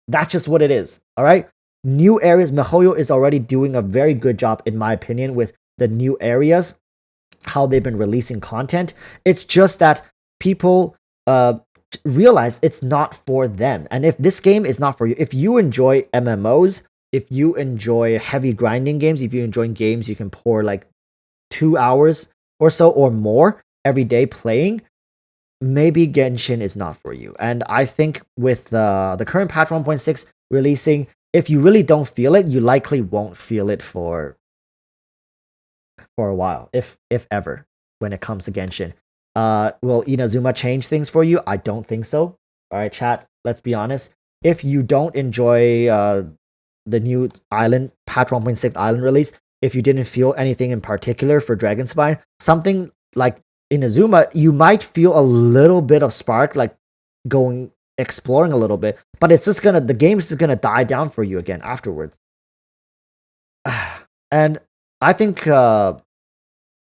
That's just what it is, all right? New areas, MiHoYo is already doing a very good job, in my opinion, with the new areas, how they've been releasing content. It's just that people realize it's not for them. And if this game is not for you, if you enjoy MMOs, if you enjoy heavy grinding games, if you enjoy games you can pour like 2 hours or so or more every day playing, maybe Genshin is not for you. And I think with the current patch 1.6 releasing, if you really don't feel it, you likely won't feel it for a while, if ever, when it comes to Genshin. Will Inazuma change things for you? I don't think so. All right, chat, let's be honest. If you don't enjoy the new island, patch 1.6 island release, if you didn't feel anything in particular for Dragonspine, something like Inazuma, you might feel a little bit of spark, like going exploring a little bit, but it's just the game is just gonna die down for you again afterwards. And I think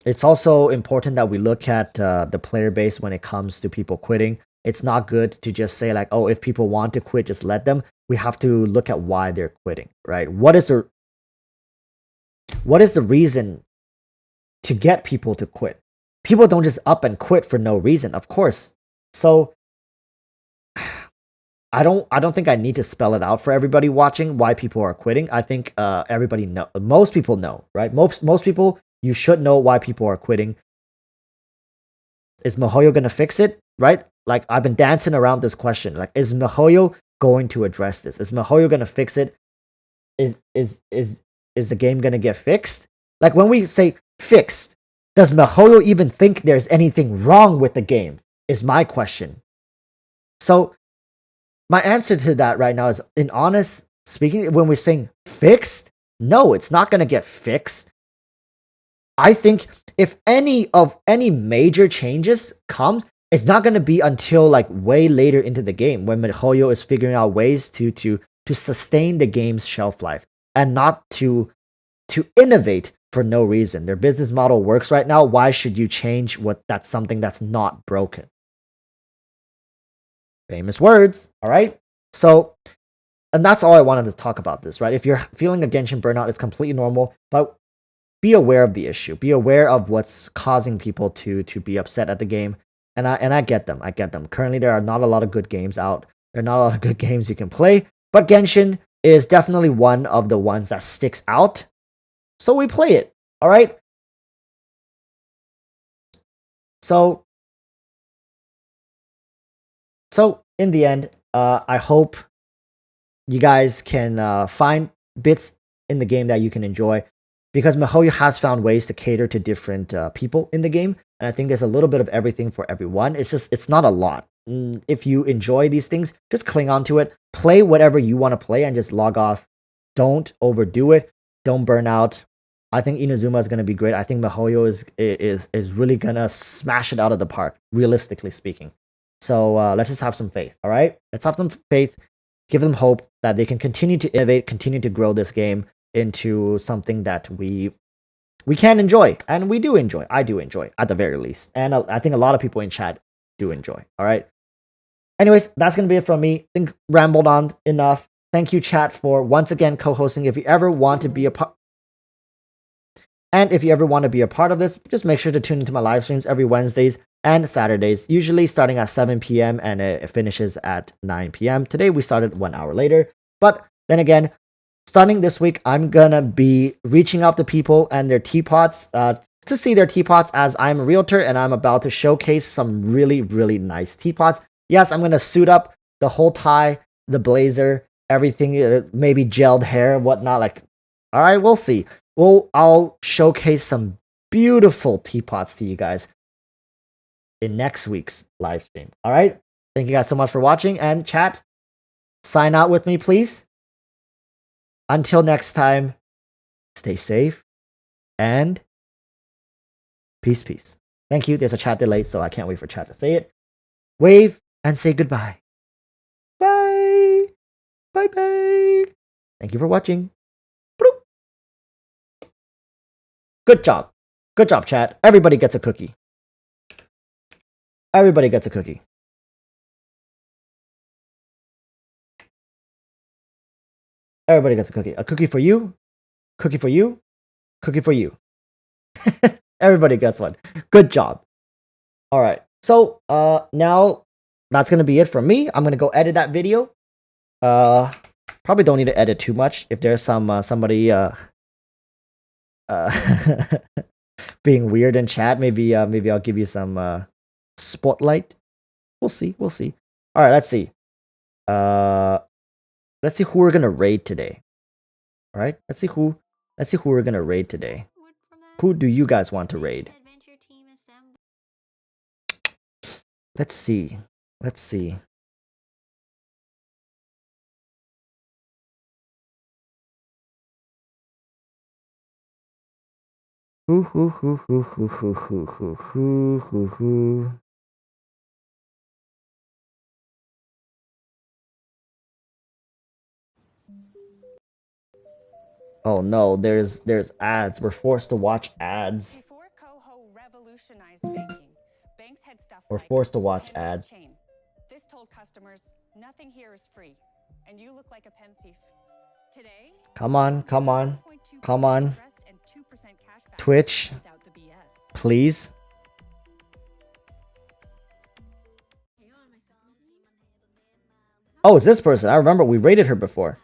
it's also important that we look at the player base when it comes to people quitting. It's not good to just say like, oh, if people want to quit, just let them. We have to look at why they're quitting, right? What is the reason to get people to quit? People don't just up and quit for no reason, of course. So I don't think I need to spell it out for everybody watching why people are quitting. I think everybody know. Most people know, right? Most people, you should know why people are quitting. Is MiHoYo gonna fix it? Right? Like, I've been dancing around this question. Like, is MiHoYo going to address this? Is MiHoYo gonna fix it? Is the game gonna get fixed? Like, when we say fixed, does MiHoYo even think there's anything wrong with the game? Is my question. So my answer to that right now is, in honest speaking, when we're saying fixed, no, it's not gonna get fixed. I think if any major changes come, it's not going to be until like way later into the game when MiHoYo is figuring out ways to sustain the game's shelf life and not to innovate for no reason. Their business model works right now. Why should you change that's something that's not broken? Famous words, all right? So, and that's all I wanted to talk about this, right? If you're feeling a Genshin burnout, it's completely normal, but be aware of the issue. Be aware of what's causing people to be upset at the game. And I get them. I get them. Currently, there are not a lot of good games out. There are not a lot of good games you can play. But Genshin is definitely one of the ones that sticks out. So we play it. All right? So in the end, I hope you guys can find bits in the game that you can enjoy, because MiHoYo has found ways to cater to different people in the game, and I think there's a little bit of everything for everyone. It's not a lot. If you enjoy these things, just cling on to it. Play whatever you want to play and just log off. Don't overdo it. Don't burn out. I think Inazuma is going to be great. I think MiHoYo is really going to smash it out of the park, realistically speaking. So let's just have some faith, all right? Let's have some faith. Give them hope that they can continue to innovate, continue to grow this game into something that we can enjoy, and we do enjoy. I do enjoy, at the very least, and I think a lot of people in chat do enjoy. All right. Anyways, that's gonna be it from me. I think rambled on enough. Thank you, chat, for once again co-hosting. If you ever want to be a part, and if you ever want to be a part of this, just make sure to tune into my live streams every Wednesdays and Saturdays, usually starting at 7 p.m. and it finishes at 9 p.m. Today we started 1 hour later, but then again, starting this week, I'm gonna be reaching out to people and their teapots to see their teapots, as I'm a realtor and I'm about to showcase some really, really nice teapots. Yes, I'm gonna suit up the whole tie, the blazer, everything, maybe gelled hair, whatnot. Like, all right, we'll see. I'll showcase some beautiful teapots to you guys in next week's live stream. All right, thank you guys so much for watching, and chat, sign out with me, please. Until next time, stay safe and peace, peace. Thank you. There's a chat delay, so I can't wait for chat to say it. Wave and say goodbye. Bye. Bye bye. Thank you for watching. Bloop. Good job. Good job, chat. Everybody gets a cookie. Everybody gets a cookie. Everybody gets a cookie. A cookie for you. Cookie for you. Cookie for you. Everybody gets one. Good job. All right. So now that's gonna be it from me. I'm gonna go edit that video. Probably don't need to edit too much. If there's somebody being weird in chat, maybe I'll give you some spotlight. We'll see. We'll see. All right. Let's see. Let's see who we're gonna raid today. All right. Let's see who we're gonna raid today. Who do you guys want to raid? Let's see. Let's see. Who. Oh no, there's ads. We're forced to watch ads. Before Coho revolutionized banking, banks had stuff We're like forced to watch pen with ads. chain. This told customers, nothing here is free, and you look like a pen thief. Today, Come on, come on, 4.2% come on. interest and 2% cashback Twitch, without the BS. please. Oh, it's this person. I remember we rated her before.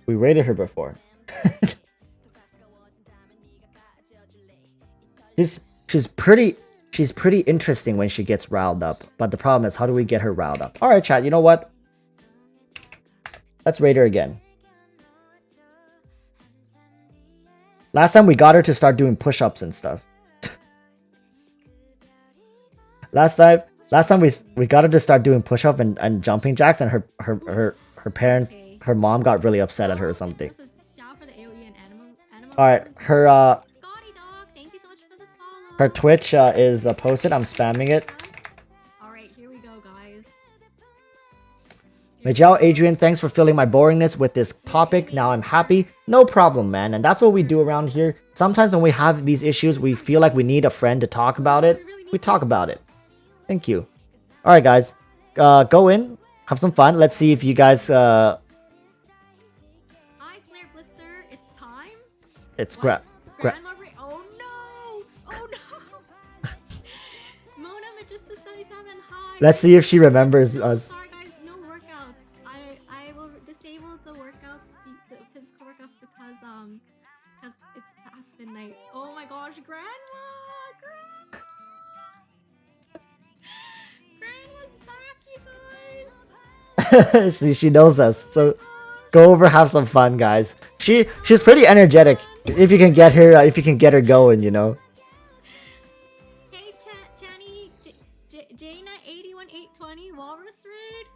We rated her before. she's pretty interesting when she gets riled up. But the problem is, how do we get her riled up? All right, chat. You know what? Let's rate her again. Last time we got her to start doing push-ups and stuff. Last time we got her to start doing push-up and jumping jacks, and her mom got really upset at her or something. All right, her Twitch is posted. I'm spamming it. All right, here we go, guys. Majel, Adrian, thanks for filling my boringness with this topic. Now I'm happy. No problem, man. And that's what we do around here. Sometimes when we have these issues, we feel like we need a friend to talk about it. We talk about it. Thank you. All right, guys. Go in. Have some fun. Let's see if you guys... Hi, Flare Blitzer. It's time. It's Grandma Oh no! Oh no! Mona Magista 77. Hi. Let's see if she remembers us. Sorry, guys. No workouts. I will disable the workouts, the physical workouts, because it's past midnight. Oh my gosh, Grandma! Grandma's back, you guys. She knows us. So go over, have some fun, guys. She's pretty energetic. If you can get her going, you know. Hey, Channy, Jaina 81820 Walrus Raid.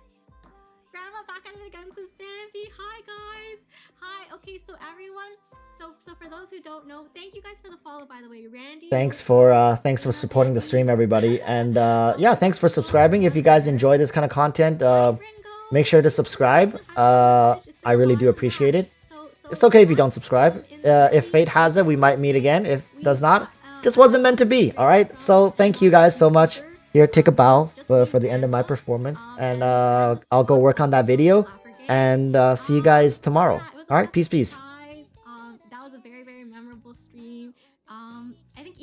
Grandma back at it again, says Bambi. Hi guys. Hi. Okay, so everyone. So for those who don't know, thank you guys for the follow, by the way. Randy. Thanks for supporting the stream, everybody. And yeah, thanks for subscribing. If you guys enjoy this kind of content, make sure to subscribe. I really do appreciate it. It's okay if you don't subscribe. If fate has it, we might meet again. If does not, just wasn't meant to be. All right. So thank you guys so much. Here, take a bow for the end of my performance, and I'll go work on that video. And see you guys tomorrow. All right. Peace, peace. That was a very, very memorable stream. I think